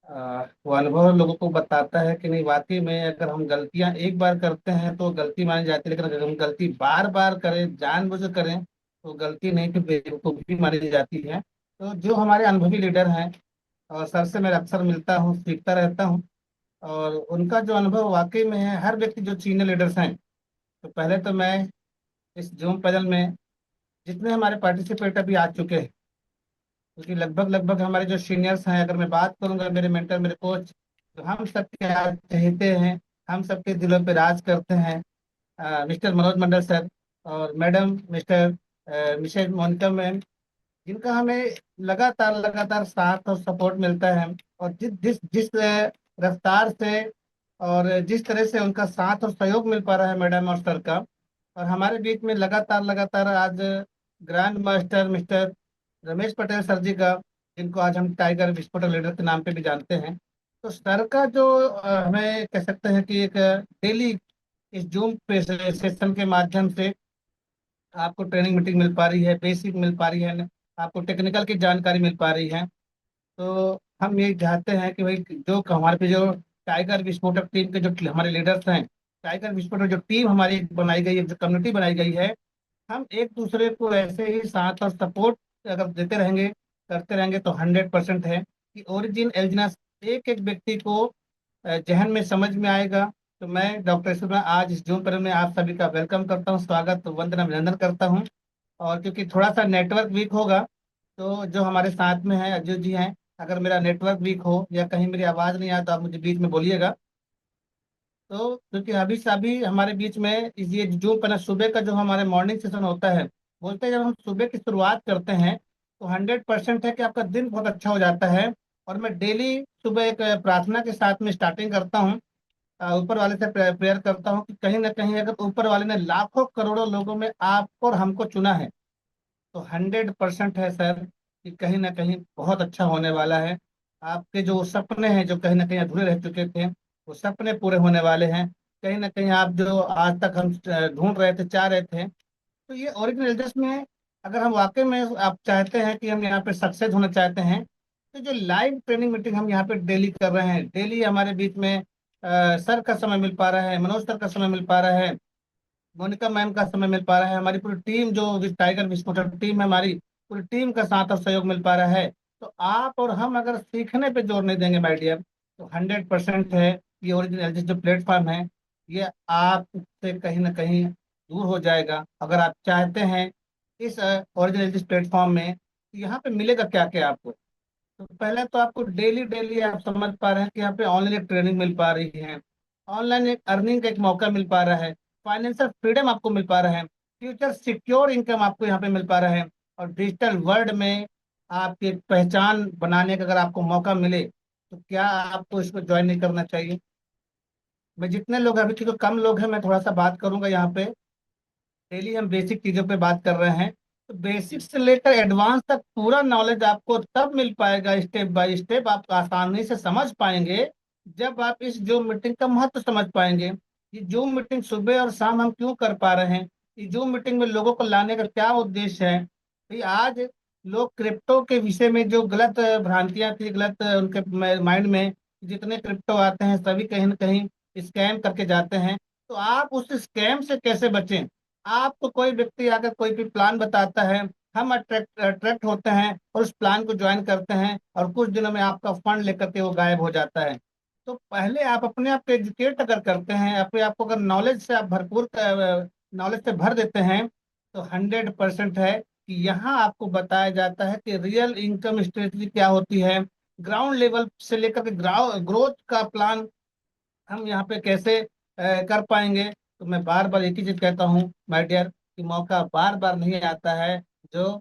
वो अनुभव लोगों को बताता है कि नहीं, वाकई में अगर हम गलतियां एक बार करते हैं तो गलती मानी जाती है, लेकिन अगर हम गलती बार बार करें, जानबूझ कर करें, तो गलती नहीं तो बेवकूफ़ी मानी जाती है। तो जो हमारे अनुभवी लीडर हैं, और सर से मैं अक्सर मिलता हूँ, सीखता रहता हूँ, और उनका जो अनुभव वाकई में है, हर व्यक्ति जो सीनियर लीडर्स हैं, तो पहले तो मैं इस जूम पैनल में जितने हमारे पार्टिसिपेट अभी आ चुके हैं, क्योंकि लगभग लगभग हमारे जो सीनियर्स हैं, अगर मैं बात करूंगा, मेरे मेंटर, मेरे कोच, तो हम सबके आज चहेते हैं, हम सबके दिलों पे राज करते हैं, मिस्टर मनोज मंडल सर, और madam Mr Mrs Monica ma'am, जिनका हमें लगातार लगातार साथ और सपोर्ट मिलता है। और जिस जिस जिस रफ्तार से और जिस तरह से उनका साथ और सहयोग मिल पा रहा है मैडम और सर का, और हमारे बीच में लगातार लगातार आज grand master mister Ramesh Patel sir ji का, जिनको आज हम टाइगर विस्फोटक लीडर के नाम पे भी जानते हैं, तो सर का जो हमें कह सकते हैं कि एक डेली इस जूम पे सेशन के माध्यम से आपको ट्रेनिंग मीटिंग मिल पा रही है, बेसिक मिल पा रही है, आपको टेक्निकल की जानकारी मिल पा रही है। तो हम ये चाहते हैं कि भाई जो हमारे पे जो टाइगर विस्फोटक टीम के जो हमारे लीडर्स हैं, टाइगर विस्फोटक जो टीम हमारी बनाई गई है, जो कम्युनिटी बनाई गई है, हम एक दूसरे को ऐसे ही साथ और सपोर्ट अगर देते रहेंगे, करते रहेंगे, तो 100% है कि ओरिजिन एल्जिनस एक एक व्यक्ति को जहन में समझ में आएगा। तो मैं डॉक्टर शुक्ला आज इस जूम पर में आप सभी का वेलकम करता हूँ, स्वागत वंदन अभिनंदन करता हूँ। और क्योंकि थोड़ा सा नेटवर्क वीक होगा, तो जो हमारे साथ में है अजय जी हैं, अगर मेरा नेटवर्क वीक हो या कहीं मेरी आवाज़ नहीं आए तो आप मुझे बीच में बोलिएगा। तो क्योंकि अभी से अभी हमारे बीच में ये जो पहले सुबह का जो हमारे मॉर्निंग सेशन होता है, बोलते हैं जब हम सुबह की शुरुआत करते हैं तो 100% है कि आपका दिन बहुत अच्छा हो जाता है। और मैं डेली सुबह एक प्रार्थना के साथ में स्टार्टिंग करता हूँ, ऊपर वाले से प्रेयर करता हूँ कि कहीं ना कहीं अगर ऊपर वाले ने लाखों करोड़ों लोगों में आपको और हमको चुना है, तो 100% है सर कि कहीं ना कहीं बहुत अच्छा होने वाला है। आपके जो सपने हैं, जो कहीं ना कहीं अधूरे रह चुके थे, वो सपने पूरे होने वाले हैं। कहीं ना कहीं आप जो आज तक हम ढूंढ रहे थे, चाह रहे थे, तो ये ओरिजिनल एड्रेस में, अगर हम वाकई में आप चाहते हैं कि हम यहाँ पे सक्सेस होना चाहते हैं, तो जो लाइव ट्रेनिंग मीटिंग हम यहाँ पे डेली कर रहे हैं, डेली हमारे बीच में सर का समय मिल पा रहा है, मनोज सर का समय मिल पा रहा है, मोनिका मैम का समय मिल पा रहा है, हमारी पूरी टीम जो टाइगर विस्फोटक टीम है, हमारी पूरी टीम का साथ और सहयोग मिल पा रहा है। तो आप और हम अगर सीखने पे जोर नहीं देंगे माय डियर, तो 100% है ये ओरिजिनल जो प्लेटफॉर्म है, ये आपसे कहीं ना कहीं दूर हो जाएगा। अगर आप चाहते हैं इस ओरिजिनल जिस प्लेटफॉर्म में, तो यहाँ पे मिलेगा क्या क्या आपको। तो पहले तो आपको डेली डेली आप समझ पा रहे हैं कि यहाँ पे ऑनलाइन एक ट्रेनिंग मिल पा रही है, ऑनलाइन एक अर्निंग का एक मौका मिल पा रहा है, फाइनेंशियल फ्रीडम आपको मिल पा रहा है, फ्यूचर सिक्योर इनकम आपको यहाँ पे मिल पा रहा है, और डिजिटल वर्ल्ड में आपकी एक पहचान बनाने का अगर आपको मौका मिले, तो क्या आपको इसको ज्वाइन नहीं करना चाहिए। मैं जितने लोग हैं, अभी क्योंकि कम लोग हैं, मैं थोड़ा सा बात करूंगा यहाँ पे। डेली हम बेसिक चीजों पे बात कर रहे हैं, तो बेसिक से लेकर एडवांस तक पूरा नॉलेज आपको तब मिल पाएगा, स्टेप बाय स्टेप आप आसानी से समझ पाएंगे, जब आप इस जूम मीटिंग का महत्व समझ पाएंगे। ये जूम मीटिंग सुबह और शाम हम क्यों कर पा रहे हैं, ये जूम मीटिंग में लोगों को लाने का क्या उद्देश्य है। भाई आज लोग क्रिप्टो के विषय में जो गलत भ्रांतियां थी, गलत उनके माइंड में, जितने क्रिप्टो आते हैं सभी कहीं ना कहीं स्कैम करके जाते हैं। तो आप उस स्कैम से कैसे बचें। आपको कोई व्यक्ति अगर कोई भी प्लान बताता है, हम अट्रैक्ट अट्रैक्ट होते हैं और उस प्लान को ज्वाइन करते हैं, और कुछ दिनों में आपका फंड लेकर के वो गायब हो जाता है। तो पहले आप अपने आप को एजुकेट अगर करते हैं, अपने आप को अगर नॉलेज से आप भरपूर नॉलेज से भर देते हैं, तो 100% है कि यहाँ आपको बताया जाता है कि रियल इनकम स्ट्रेटजी क्या होती है, ग्राउंड लेवल से लेकर के ग्रोथ का प्लान हम यहाँ पे कैसे कर पाएंगे। तो मैं बार बार एक ही चीज कहता हूँ माय डियर, कि मौका बार बार नहीं आता है, जो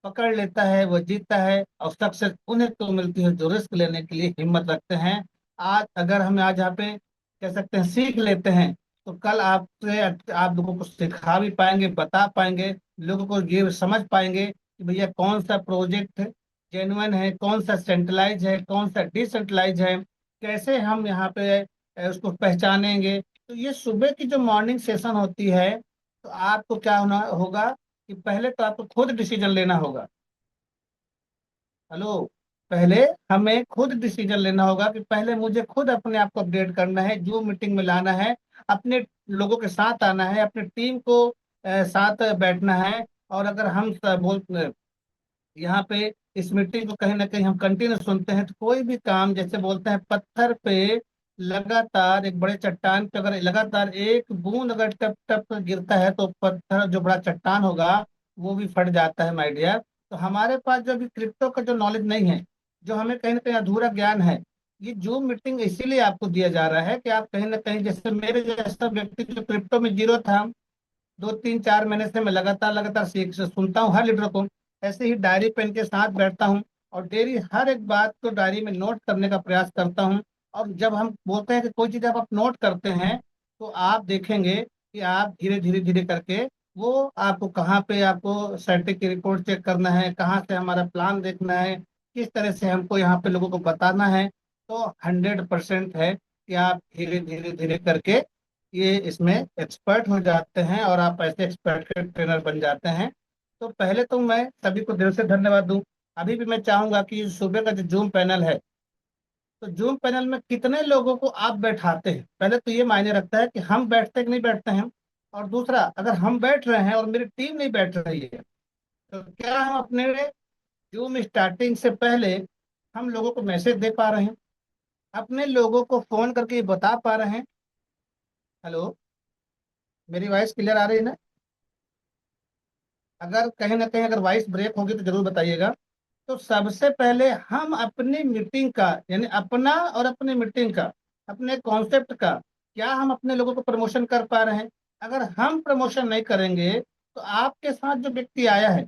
पकड़ लेता है वो जीतता है, और सक्सेस उन्हें तो मिलती है जो रिस्क लेने के लिए हिम्मत रखते हैं। आज अगर हम आज यहाँ पे कह सकते हैं सीख लेते हैं, तो कल आपसे आप लोगों को सिखा भी पाएंगे, बता पाएंगे, लोगों को ये समझ पाएंगे कि भैया कौन सा प्रोजेक्ट जेन्युइन है, कौन सा सेंट्रलाइज है, कौन सा डिसेंट्रलाइज है, कैसे हम यहाँ पे उसको पहचानेंगे। तो ये सुबह की जो मॉर्निंग सेशन होती है, तो आपको क्या होना होगा कि पहले तो आपको खुद डिसीजन लेना होगा। हेलो। पहले हमें खुद डिसीजन लेना होगा कि पहले मुझे खुद अपने आप को अपडेट करना है, जो मीटिंग में लाना है, अपने लोगों के साथ आना है, अपने टीम को साथ बैठना है। और अगर हम यहाँ पे इस मीटिंग को कहीं ना कहीं हम कंटिन्यू सुनते हैं, तो कोई भी काम, जैसे बोलते हैं पत्थर पे लगातार, एक बड़े चट्टान पे अगर लगातार एक बूंद अगर टप टप गिरता है तो पत्थर जो बड़ा चट्टान होगा वो भी फट जाता है माय डियर। तो हमारे पास जो अभी क्रिप्टो का जो नॉलेज नहीं है, जो हमें कहीं ना कहीं अधूरा ज्ञान है, ये जूम मीटिंग इसीलिए आपको दिया जा रहा है कि आप कहीं ना कहीं, जैसे मेरे जैसा व्यक्ति जो क्रिप्टो में जीरो था, 2 3 4 महीने से मैं लगातार लगातार सीख सुनता हूँ हर लीडर को। ऐसे ही डायरी पेन के साथ बैठता हूँ और डेली हर एक बात को डायरी में नोट करने का प्रयास करता हूँ। और जब हम बोलते हैं कि कोई चीज़ आप नोट करते हैं, तो आप देखेंगे कि आप धीरे धीरे धीरे करके वो आपको कहाँ पे आपको स्टैटिक की रिपोर्ट चेक करना है, कहाँ से हमारा प्लान देखना है, किस तरह से हमको यहाँ पे लोगों को बताना है। तो 100% है कि आप धीरे धीरे धीरे करके ये इसमें एक्सपर्ट हो जाते हैं और आप ऐसे एक्सपर्ट के ट्रेनर बन जाते हैं। तो पहले तो मैं सभी को दिल से धन्यवाद दूं। अभी भी मैं चाहूंगा कि सुबह का जो जूम पैनल है, तो जूम पैनल में कितने लोगों को आप बैठाते हैं, पहले तो ये मायने रखता है कि हम बैठते कि नहीं बैठते हैं। और दूसरा, अगर हम बैठ रहे हैं और मेरी टीम नहीं बैठ रही है, तो क्या हम अपने जूम स्टार्टिंग से पहले हम लोगों को मैसेज दे पा रहे हैं, अपने लोगों को फोन करके ये बता पा रहे हैं? हेलो, मेरी वॉइस क्लियर आ रही है ना? अगर कहीं ना कहीं अगर वॉइस ब्रेक होगी तो जरूर बताइएगा। तो सबसे पहले हम अपनी मीटिंग का, यानी अपना और अपनी मीटिंग का, अपने कॉन्सेप्ट का, क्या हम अपने लोगों को प्रमोशन कर पा रहे हैं? अगर हम प्रमोशन नहीं करेंगे, तो आपके साथ जो व्यक्ति आया है,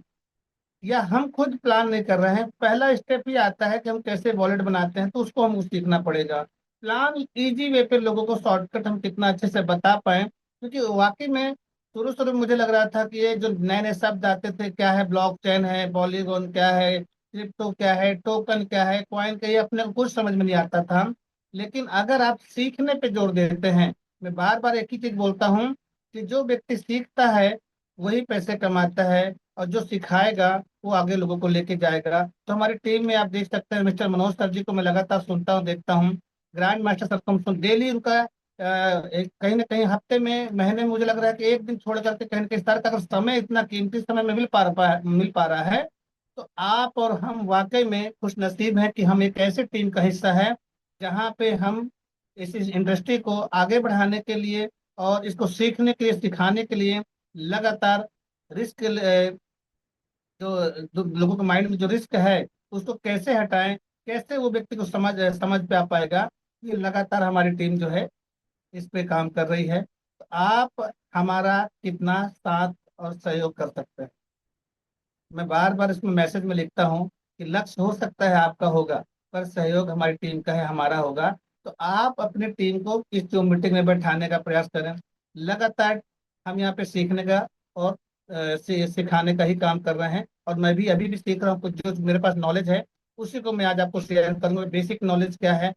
या हम खुद प्लान नहीं कर रहे हैं, पहला स्टेप ही आता है कि हम कैसे वॉलेट बनाते हैं, तो उसको हमको सीखना पड़ेगा। प्लान इजी वे पे लोगों को शॉर्टकट हम कितना अच्छे से बता पाए, क्योंकि वाकई में शुरू शुरू में मुझे लग रहा था कि ये जो नए नए शब्द आते थे, क्या है ब्लॉकचेन है, पॉलीगॉन क्या है, क्रिप्टो क्या है, टोकन क्या है, कॉइन क्या है, ये अपने को कुछ समझ में नहीं आता था। लेकिन अगर आप सीखने पे जोर देते हैं, मैं बार बार एक ही चीज बोलता हूँ कि जो व्यक्ति सीखता है वही पैसे कमाता है, और जो सिखाएगा वो आगे लोगों को लेके जाएगा। तो हमारी टीम में आप देख सकते हैं मिस्टर मनोज सर जी को मैं लगातार सुनता हूँ, देखता हूँ। ग्रैंड मास्टर सर को हम सुन डेली उनका कहीं ना कहीं हफ्ते में, महीने में, मुझे लग रहा है कि एक दिन छोड़ करके कहीं ना कहीं सर का अगर समय, इतना कीमती समय में मिल पा रहा है, तो आप और हम वाकई में खुश नसीब हैं कि हम एक ऐसे टीम का हिस्सा है जहाँ पे हम इस इंडस्ट्री को आगे बढ़ाने के लिए और इसको सीखने के लिए, सिखाने के लिए लगातार रिस्क, जो लोगों के माइंड में जो रिस्क है उसको कैसे हटाएं, कैसे वो व्यक्ति को समझ समझ पे आ पाएगा, ये लगातार हमारी टीम जो है इस पे काम कर रही है। तो आप हमारा कितना साथ और सहयोग कर सकते हैं? मैं बार बार इसमें मैसेज में लिखता हूँ कि लक्ष्य हो सकता है आपका होगा, पर सहयोग हमारी टीम का है, हमारा होगा। तो आप अपनी टीम को इस जो मीटिंग में बैठाने का प्रयास करें। लगातार हम यहाँ पे सीखने का और सिखाने का ही काम कर रहे हैं, और मैं भी अभी भी सीख रहा हूँ। कुछ जो मेरे पास नॉलेज है उसी को मैं आज आपको शेयर करूंगा। बेसिक नॉलेज क्या है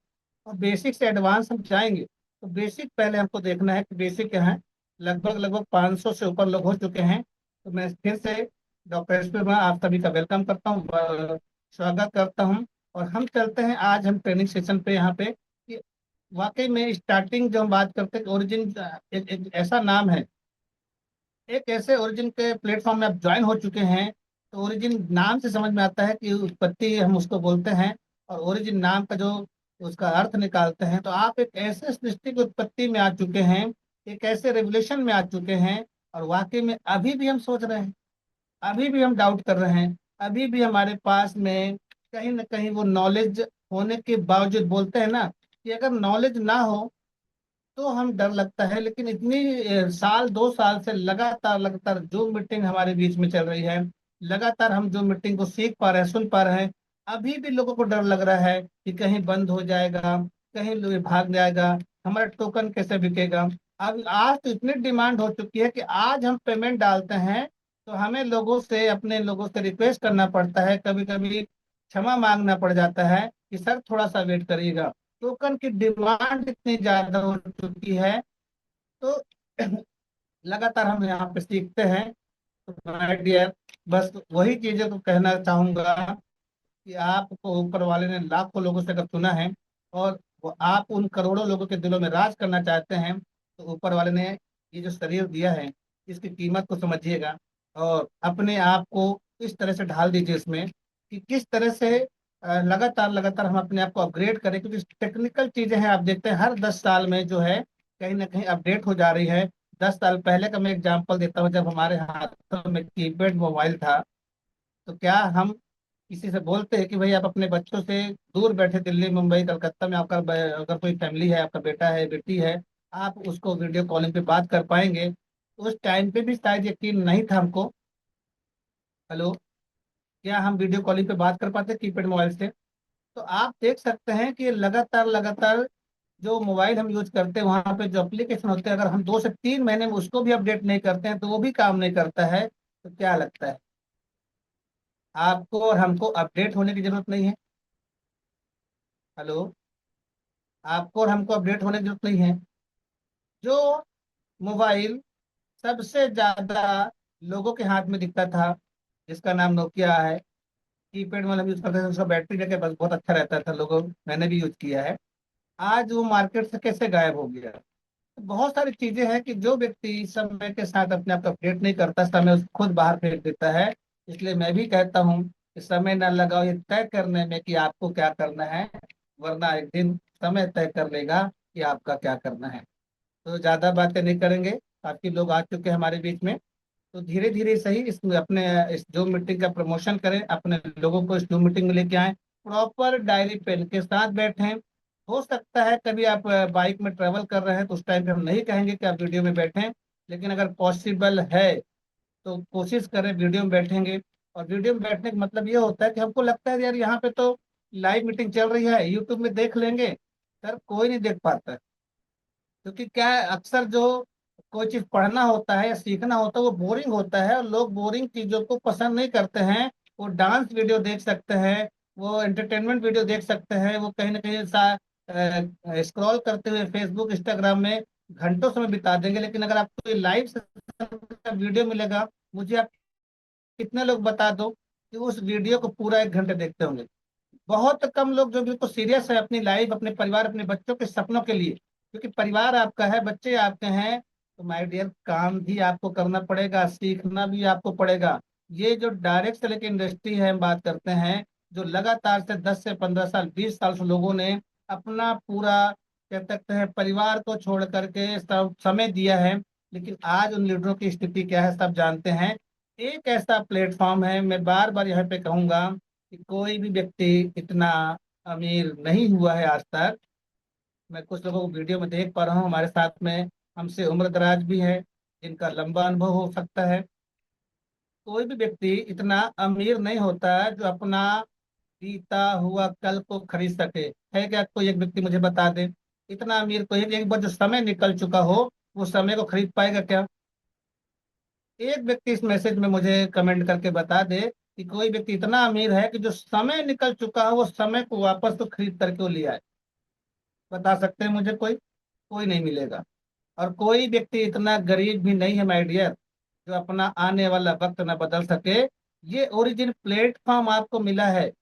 और बेसिक से एडवांस हम जाएंगे, तो बेसिक पहले हमको देखना है कि बेसिक क्या है। लगभग लगभग 500 से ऊपर लोग हो चुके हैं। तो मैं फिर से डॉक्टर एस पी, मैं आप सभी का वेलकम करता हूँ, स्वागत करता हूँ। और हम चलते हैं आज हम ट्रेनिंग सेशन पे, यहाँ पे कि वाकई में स्टार्टिंग जो हम बात करते हैं, ओरिजिन एक ऐसा नाम है, एक ऐसे ओरिजिन के प्लेटफॉर्म में आप ज्वाइन हो चुके हैं। तो ओरिजिन नाम से समझ में आता है कि उत्पत्ति हम उसको बोलते हैं, और ओरिजिन नाम का जो उसका अर्थ निकालते हैं। तो आप एक ऐसे सृष्टि की उत्पत्ति में आ चुके हैं, एक ऐसे रेवोल्यूशन में आ चुके हैं। और वाकई में अभी भी हम सोच रहे हैं, अभी भी हम डाउट कर रहे हैं, अभी भी हमारे पास में कहीं ना कहीं वो नॉलेज होने के बावजूद, बोलते हैं ना कि अगर नॉलेज ना हो तो हम डर लगता है। लेकिन इतनी साल 2 साल से लगातार लगातार जो मीटिंग हमारे बीच में चल रही है, लगातार हम जो मीटिंग को सीख पा रहे हैं, सुन पा रहे हैं, अभी भी लोगों को डर लग रहा है कि कहीं बंद हो जाएगा, कहीं लोग भाग जाएगा, हमारा टोकन कैसे बिकेगा। अब आज तो इतनी डिमांड हो चुकी है कि आज हम पेमेंट डालते हैं तो हमें लोगों से, अपने लोगों से रिक्वेस्ट करना पड़ता है, कभी कभी क्षमा मांगना पड़ जाता है कि सर थोड़ा सा वेट करिएगा। टोकन की डिमांड इतनी ज्यादा हो चुकी है। तो लगातार हम यहाँ पे सीखते हैं। तो माय डियर, बस वही चीजें तो कहना चाहूंगा कि आपको ऊपर वाले ने लाखों लोगों से अगर चुना है, और वो आप उन करोड़ों लोगों के दिलों में राज करना चाहते हैं, तो ऊपर वाले ने ये जो शरीर दिया है, इसकी कीमत को समझिएगा। और अपने आप को इस तरह से ढाल दीजिए इसमें कि किस तरह से लगातार लगातार हम अपने आप को अपग्रेड करें, क्योंकि टेक्निकल चीजें हैं। आप देखते हैं हर 10 साल में जो है कहीं ना कहीं अपडेट हो जा रही है। 10 साल पहले का मैं एग्जांपल देता हूँ, जब हमारे हाथों में कीपैड मोबाइल था, तो क्या हम किसी से बोलते हैं कि भाई आप अपने बच्चों से दूर बैठे दिल्ली मुंबई कलकत्ता में, आपका अगर कोई फैमिली है, आपका बेटा है बेटी है, आप उसको वीडियो कॉलिंग पे बात कर पाएंगे? उस टाइम पे भी शायद यकीन नहीं था हमको। हेलो, क्या हम वीडियो कॉलिंग पे बात कर पाते कीपैड मोबाइल से? तो आप देख सकते हैं कि लगातार लगातार जो मोबाइल हम यूज करते हैं, वहां पे जो एप्लीकेशन होते हैं, अगर हम 2 से 3 महीने में उसको भी अपडेट नहीं करते हैं तो वो भी काम नहीं करता है। तो क्या लगता है, आपको और हमको अपडेट होने की जरूरत नहीं है? हेलो, आपको और हमको अपडेट होने की जरूरत नहीं है? जो मोबाइल सबसे ज्यादा लोगों के हाथ में दिखता था, जिसका नाम नोकिया है, कीपैड वाला यूज करते थे, उसका बैटरी बैकअप बस बहुत अच्छा रहता था, लोगों मैंने भी यूज किया है। आज वो मार्केट से कैसे गायब हो गया? तो बहुत सारी चीजें हैं कि जो व्यक्ति समय के साथ अपने आप को अपडेट नहीं करता, समय उसको खुद बाहर फेंक देता है। इसलिए मैं भी कहता हूँ कि समय न लगाओ ये तय करने में कि आपको क्या करना है, वरना एक दिन समय तय कर लेगा कि आपका क्या करना है। तो ज्यादा बातें नहीं करेंगे, काफी लोग आ चुके हैं हमारे बीच में। तो धीरे धीरे सही इसमें अपने इस जूम मीटिंग का प्रमोशन करें, अपने लोगों को इस जूम मीटिंग में लेके आए, प्रॉपर डायरी पेन के साथ बैठें। हो सकता है कभी आप बाइक में ट्रेवल कर रहे हैं, तो उस टाइम पे हम नहीं कहेंगे कि आप वीडियो में बैठें, लेकिन अगर पॉसिबल है तो कोशिश करें वीडियो में बैठेंगे। और वीडियो में बैठने का मतलब ये होता है कि हमको लगता है यार यहाँ पे तो लाइव मीटिंग चल रही है, यूट्यूब में देख लेंगे। सर कोई नहीं देख पाता है, क्योंकि क्या है, अक्सर जो कोई चीज पढ़ना होता है या सीखना होता है वो बोरिंग होता है, और लोग बोरिंग चीजों को पसंद नहीं करते हैं। वो डांस वीडियो देख सकते हैं, वो एंटरटेनमेंट वीडियो देख सकते हैं, वो कहीं ना कहीं स्क्रॉल करते हुए फेसबुक इंस्टाग्राम में घंटों समय बिता देंगे। लेकिन अगर आपको ये लाइव सेशन का वीडियो मिलेगा, मुझे आप कितने लोग बता दो कि उस वीडियो को पूरा 1 घंटे देखते होंगे? बहुत कम लोग जो बिल्कुल सीरियस है अपनी लाइफ, अपने परिवार, अपने बच्चों के सपनों के लिए, क्योंकि परिवार आपका है, बच्चे आपके हैं। तो माय डियर, काम भी आपको करना पड़ेगा, सीखना भी आपको पड़ेगा। ये जो डायरेक्ट से लेके इंडस्ट्री है हम बात करते हैं, जो लगातार से 10 से 15 साल 20 साल से लोगों ने अपना पूरा कह सकते हैं परिवार को छोड़ करके सब समय दिया है। लेकिन आज उन लीडरों की स्थिति क्या है सब जानते हैं। एक ऐसा प्लेटफॉर्म है, मैं बार बार यहाँ पे कहूंगा कि कोई भी व्यक्ति इतना अमीर नहीं हुआ है आज तक। मैं कुछ लोगों को वीडियो में देख पा रहा हूँ हमारे साथ में, हमसे उम्र दराज भी है, जिनका लंबा अनुभव हो सकता है। कोई भी व्यक्ति इतना अमीर नहीं होता है जो अपना बीता हुआ कल को खरीद सके। है क्या कोई एक व्यक्ति मुझे बता दे? इतना अमीर कोई है कि एक बार जो समय निकल चुका हो, वो समय को खरीद पाएगा क्या? एक व्यक्ति इस मैसेज में मुझे कमेंट करके बता दे कि कोई व्यक्ति इतना अमीर है कि जो समय निकल चुका है वो समय को वापस तो खरीद करके वो लिया है। बता सकते हैं मुझे कोई? कोई नहीं मिलेगा। और कोई व्यक्ति इतना गरीब भी नहीं है माय डियर, जो अपना आने वाला वक्त न बदल सके। ये ओरिजिन प्लेटफॉर्म आपको मिला है,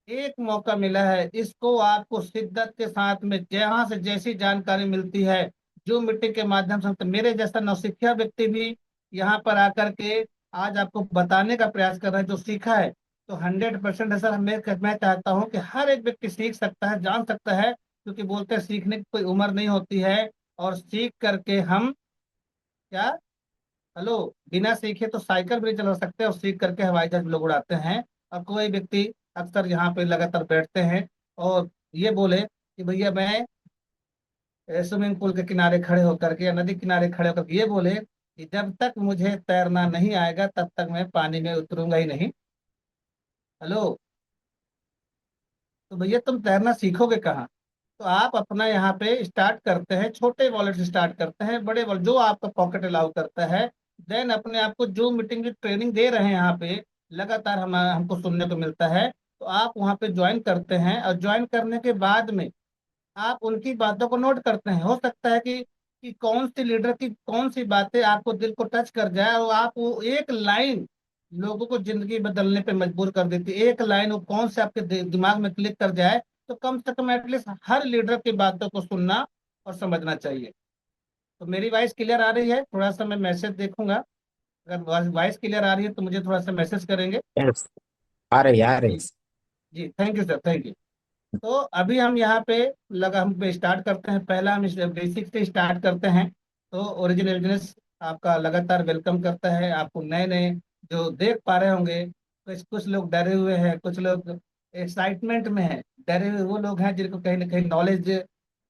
एक मौका मिला है, इसको आपको शिद्दत के साथ में जहां से जैसी जानकारी मिलती है, जो मीटिंग के माध्यम से, तो मेरे जैसा नौसिखिया व्यक्ति भी यहाँ पर आकर के आज आपको बताने का प्रयास कर रहा है जो सीखा है। तो 100% है सर, मैं चाहता हूँ कि हर एक व्यक्ति सीख सकता है, जान सकता है, क्योंकि बोलते हैं सीखने की कोई उम्र नहीं होती है। और सीख करके हम क्या, हेलो, बिना सीखे तो साइकिल भी नहीं चला सकते, और सीख करके हवाई जहाज भी लोग उड़ाते हैं। और कोई व्यक्ति अक्सर यहाँ पे लगातार बैठते हैं और ये बोले कि भैया मैं स्विमिंग पूल के किनारे खड़े होकर के या नदी किनारे खड़े होकर के ये बोले कि जब तक मुझे तैरना नहीं आएगा तब तक मैं पानी में उतरूंगा ही नहीं। हेलो, तो भैया तुम तैरना सीखोगे कहाँ? तो आप अपना यहाँ पे स्टार्ट करते हैं, छोटे वॉलेट से स्टार्ट करते हैं, बड़े वॉलेट जो आपका पॉकेट अलाउ करता है। देन अपने आप को जो मीटिंग की ट्रेनिंग दे रहे हैं यहाँ पे, लगातार हम हमको सुनने को मिलता है, तो आप वहाँ पे ज्वाइन करते हैं। और ज्वाइन करने के बाद में आप उनकी बातों को नोट करते हैं। हो सकता है कि कौन सी लीडर की कौन सी बातें आपको दिल को टच कर जाए, और आप वो एक लाइन लोगों को जिंदगी बदलने पे मजबूर कर देती है। एक लाइन वो कौन से आपके दिमाग में क्लिक कर जाए, तो कम से कम एटलीस्ट हर लीडर की बातों को सुनना और समझना चाहिए। तो मेरी वॉइस क्लियर आ रही है? थोड़ा सा मैं मैसेज देखूंगा, अगर वॉइस क्लियर आ रही है तो मुझे थोड़ा सा मैसेज करेंगे। यस, आ रही आ रही। जी। जी, thank you sir, thank you. तो अभी हम यहाँ पे लगा, हम पे स्टार्ट करते हैं। पहला हम बेसिक से स्टार्ट करते हैं। तो ओरिजिन बिजनेस आपका लगातार वेलकम करता है आपको। नए नए जो देख पा रहे होंगे, कुछ कुछ लोग डरे हुए हैं, कुछ लोग एक्साइटमेंट में हैं। डरे हुए वो लोग हैं जिनको कहीं ना कहीं नॉलेज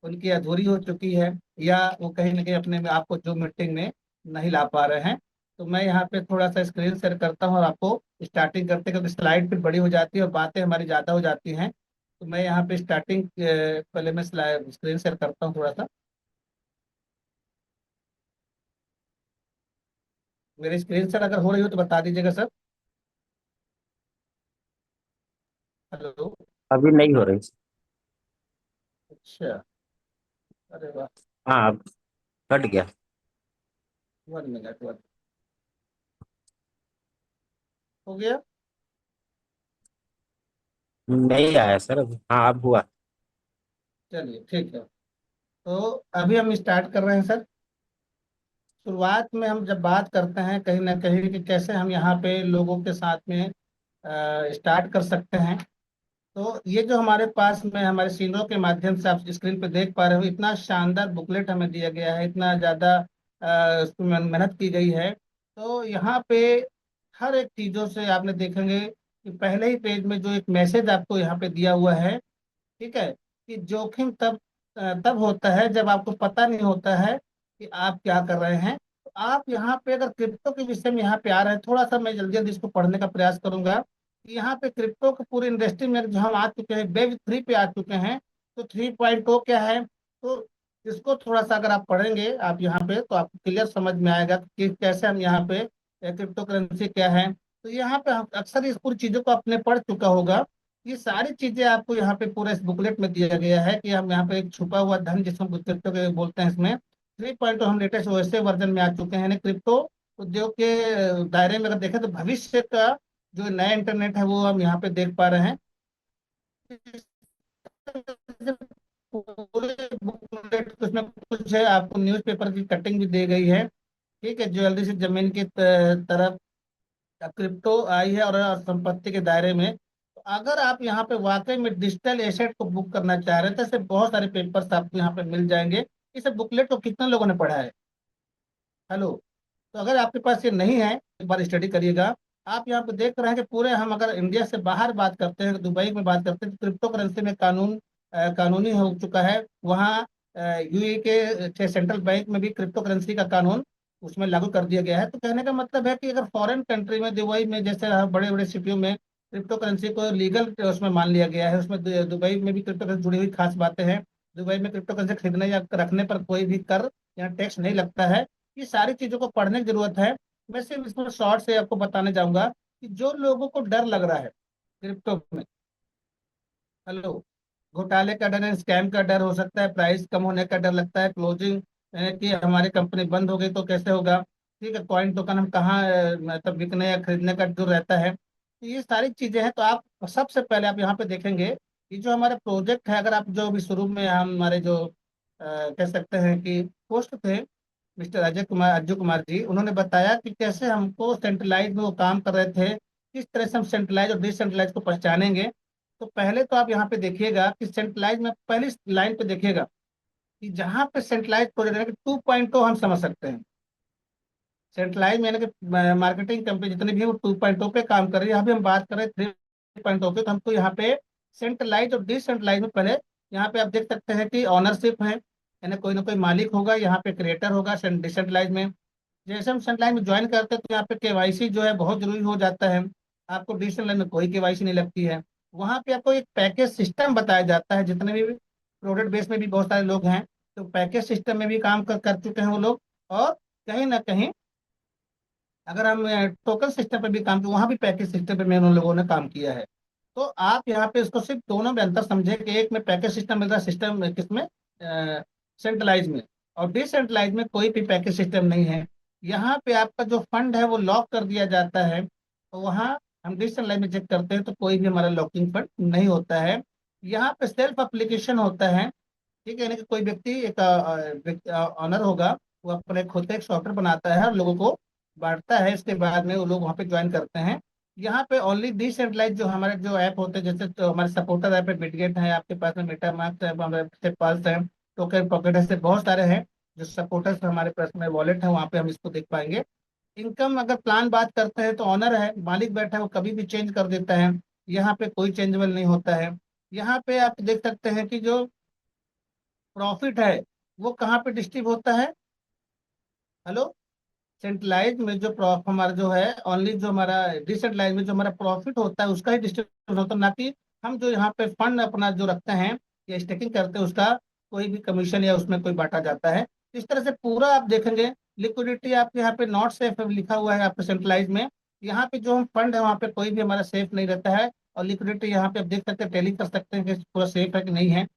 उनकी अधूरी हो चुकी है, या वो कहीं ना कहीं अपने में आपको जो मीटिंग में नहीं ला पा रहे हैं। तो मैं यहाँ पे थोड़ा सा स्क्रीन शेयर करता हूँ और आपको स्टार्टिंग करते, क्योंकि स्लाइड फिर बड़ी हो जाती है और बातें हमारी ज़्यादा हो जाती हैं। तो मैं यहाँ पे स्टार्टिंग पहले मैं स्क्रीन शेयर करता हूँ थोड़ा सा। मेरी स्क्रीन शेयर अगर हो रही हो तो बता दीजिएगा सर। हेलो। अभी नहीं हो रही। अच्छा। अरे वाह। हाँ, अब कट गया। 1 मिनट, वन हो गया। नहीं आया सर अभी। हाँ, अब हुआ। चलिए ठीक है। तो अभी हम स्टार्ट कर रहे हैं सर। शुरुआत में हम जब बात करते हैं कहीं ना कहीं कि कैसे हम यहाँ पे लोगों के साथ में स्टार्ट कर सकते हैं। तो ये जो हमारे पास में हमारे सीनों के माध्यम से आप स्क्रीन पे देख पा रहे हो, इतना शानदार बुकलेट हमें दिया गया है, इतना ज़्यादा उसमें मेहनत की गई है। तो यहाँ पे हर एक चीज़ों से आपने देखेंगे कि पहले ही पेज में जो एक मैसेज आपको यहाँ पे दिया हुआ है, ठीक है, कि जोखिम तब होता है जब आपको पता नहीं होता है कि आप क्या कर रहे हैं। तो आप यहाँ पे अगर क्रिप्टो के विषय में यहाँ पे आ रहे हैं, थोड़ा सा मैं जल्दी जल्दी इसको पढ़ने का प्रयास करूंगा कि यहाँ पे क्रिप्टो की पूरी इंडस्ट्री में जो हम आ चुके हैं, वेब 3 पे आ चुके हैं। तो 3.0 क्या है, तो इसको थोड़ा सा अगर आप पढ़ेंगे आप यहाँ पे, तो आपको क्लियर समझ में आएगा कि कैसे हम यहाँ पे क्रिप्टो करेंसी क्या है। तो यहाँ पे हम अक्सर इस पूरी चीजों को आपने पढ़ चुका होगा। ये सारी चीजें आपको यहाँ पे पूरा इस बुकलेट में दिया गया है कि हम यहाँ पे एक छुपा हुआ धन जिसको क्रिप्टो के बोलते हैं, इसमें 3.0 हम लेटेस्ट वैसे वर्जन में आ चुके हैं। यानी क्रिप्टो उद्योग के दायरे में अगर देखें तो भविष्य का जो नया इंटरनेट है वो हम यहाँ पे देख पा रहे हैं। पूरे बुकलेट उसमें कुछ है, आपको न्यूज़पेपर की कटिंग भी दी गई है। ठीक है, ज्वेलरी से जमीन की तरफ क्रिप्टो आई है और संपत्ति के दायरे में। तो अगर आप यहाँ पे वाकई में डिजिटल एसेट को बुक करना चाह रहे हैं तो ऐसे बहुत सारे पेपर्स आपको यहाँ पे मिल जाएंगे। इस बुकलेट को कितने लोगों ने पढ़ा है? हेलो। तो अगर आपके पास ये नहीं है, एक बार स्टडी करिएगा। आप यहाँ पे देख रहे हैं कि पूरे हम अगर इंडिया से बाहर बात करते हैं, दुबई में बात करते हैं, तो क्रिप्टो करेंसी में कानूनी हो चुका है। वहाँ यूए के सेंट्रल बैंक में भी क्रिप्टो करेंसी का कानून उसमें लागू कर दिया गया है। तो कहने का मतलब है कि अगर फॉरेन कंट्री में, दुबई में जैसे बड़े बड़े सिटियों में क्रिप्टो करेंसी को लीगल उसमें मान लिया गया है, उसमें दुबई में भी क्रिप्टो करेंसी जुड़ी हुई खास बातें हैं। दुबई में क्रिप्टो करेंसी खरीदने या रखने पर कोई भी कर या टैक्स नहीं लगता है। ये सारी चीजों को पढ़ने की जरूरत है। मैं सिर्फ इसमें शॉर्ट से आपको बताने जाऊंगा कि जो लोगों को डर लग रहा है क्रिप्टो में, हेलो, घोटाले का डर है, स्कैम का डर हो सकता है, प्राइस कम होने का डर लगता है, क्लोजिंग कि हमारी कंपनी बंद हो गई तो कैसे होगा, ठीक है, कॉइन टोकन हम कहाँ मतलब बिकने या खरीदने का जो रहता है। तो ये सारी चीजें हैं। तो आप सबसे पहले आप यहाँ पे देखेंगे कि जो हमारे प्रोजेक्ट है, अगर आप जो भी शुरू में हमारे जो कह सकते हैं कि पोस्ट थे, मिस्टर अजय कुमार जी, उन्होंने बताया कि कैसे हमको सेंट्रलाइज में वो काम कर रहे थे, किस तरह से हम सेंट्रलाइज और डिसेंट्रलाइज को पहचानेंगे। तो पहले तो आप यहाँ पे देखिएगा कि सेंट्रलाइज में पहली लाइन पे देखिएगा कि जहाँ पे सेंट्रलाइज प्रोजेक्ट 2.0 हम समझ सकते हैं। सेंट्रलाइज यानी कि मार्केटिंग कंपनी जितनी भी वो 2.0 पे काम कर रही है। अभी हम बात कर रहे हैं 3.0 पे। तो हमको यहाँ पे सेंट्रलाइज और डिसेंट्रलाइज में पहले यहाँ पे आप देख सकते हैं कि ऑनरशिप है, यानी कोई ना कोई मालिक होगा, यहाँ पे क्रिएटर होगा। डिसेंट्रलाइज में जैसे हम सेंट्रलाइज में ज्वाइन करते हैं तो यहाँ पे केवाईसी जो है बहुत जरूरी हो जाता है। आपको डिसेंट्रलाइज में कोई केवाईसी नहीं लगती है। वहाँ पे आपको एक पैकेज सिस्टम बताया जाता है। जितने भी प्रोडक्ट बेस में भी बहुत सारे लोग हैं, तो पैकेज सिस्टम में भी काम कर चुके हैं वो लोग। और कहीं ना कहीं अगर हम टोकन सिस्टम पे भी काम किया, वहाँ भी पैकेज सिस्टम पे में उन लोगों ने काम किया है। तो आप यहाँ पे इसको सिर्फ दोनों में अंतर समझे कि एक में पैकेज सिस्टम मिल रहा है, सिस्टम किसमें, सेंट्रलाइज में। और डिसेंट्रलाइज में कोई भी पैकेज सिस्टम नहीं है। यहाँ पे आपका जो फंड है वो लॉक कर दिया जाता है। तो वहाँ हम डिजिटल लाइफ में चेक करते हैं तो कोई भी हमारा लॉकिंग फंड नहीं होता है। यहाँ पे सेल्फ एप्लीकेशन होता है। ठीक है, यानी कि कोई व्यक्ति एक ऑनर होगा, वो अपने खुद का एक सॉफ्टवेयर बनाता है और लोगों को बांटता है, इसके बाद में वो लोग वहाँ पे ज्वाइन करते हैं। यहाँ पे ओनली डिसेंट्रलाइज जो हमारे जो ऐप होते हैं, जैसे तो हमारे सपोर्टर ऐप है, बिटगेट है, आपके पास में मेटामास्क है, हमारे पास है टोकन पॉकेट, ऐसे बहुत सारे हैं जो सपोर्टर्स हमारे पास में वॉलेट है, वहाँ पे हम इसको देख पाएंगे। इनकम अगर प्लान बात करते हैं तो ऑनर है, मालिक बैठा है, वो कभी भी चेंज कर देता है। यहाँ पे कोई चेंजेबल नहीं होता है। यहाँ पे आप देख सकते हैं कि जो प्रॉफिट है वो कहाँ पे डिस्ट्रीब्यूट होता है। हेलो। सेंट्रलाइज में जो हमारा जो है ओनली जो हमारा डिसेंट्रलाइज में जो हमारा प्रॉफिट होता है उसका ही डिस्ट्रीब्यूशन होता है, ना कि हम जो यहाँ पे फंड अपना जो रखते हैं या स्टेकिंग करते हैं उसका कोई भी कमीशन या उसमें कोई बांटा जाता है। इस तरह से पूरा आप देखेंगे। लिक्विडिटी आपके यहाँ पे नॉट सेफ लिखा हुआ है आपके सेंट्रलाइज में। यहाँ पे जो हम फंड है वहाँ पे कोई भी हमारा सेफ नहीं रहता है। और लिक्विडिटी यहाँ पे आप देख सकते हैं, टैली कर सकते हैं कि पूरा सेफ है कि नहीं है।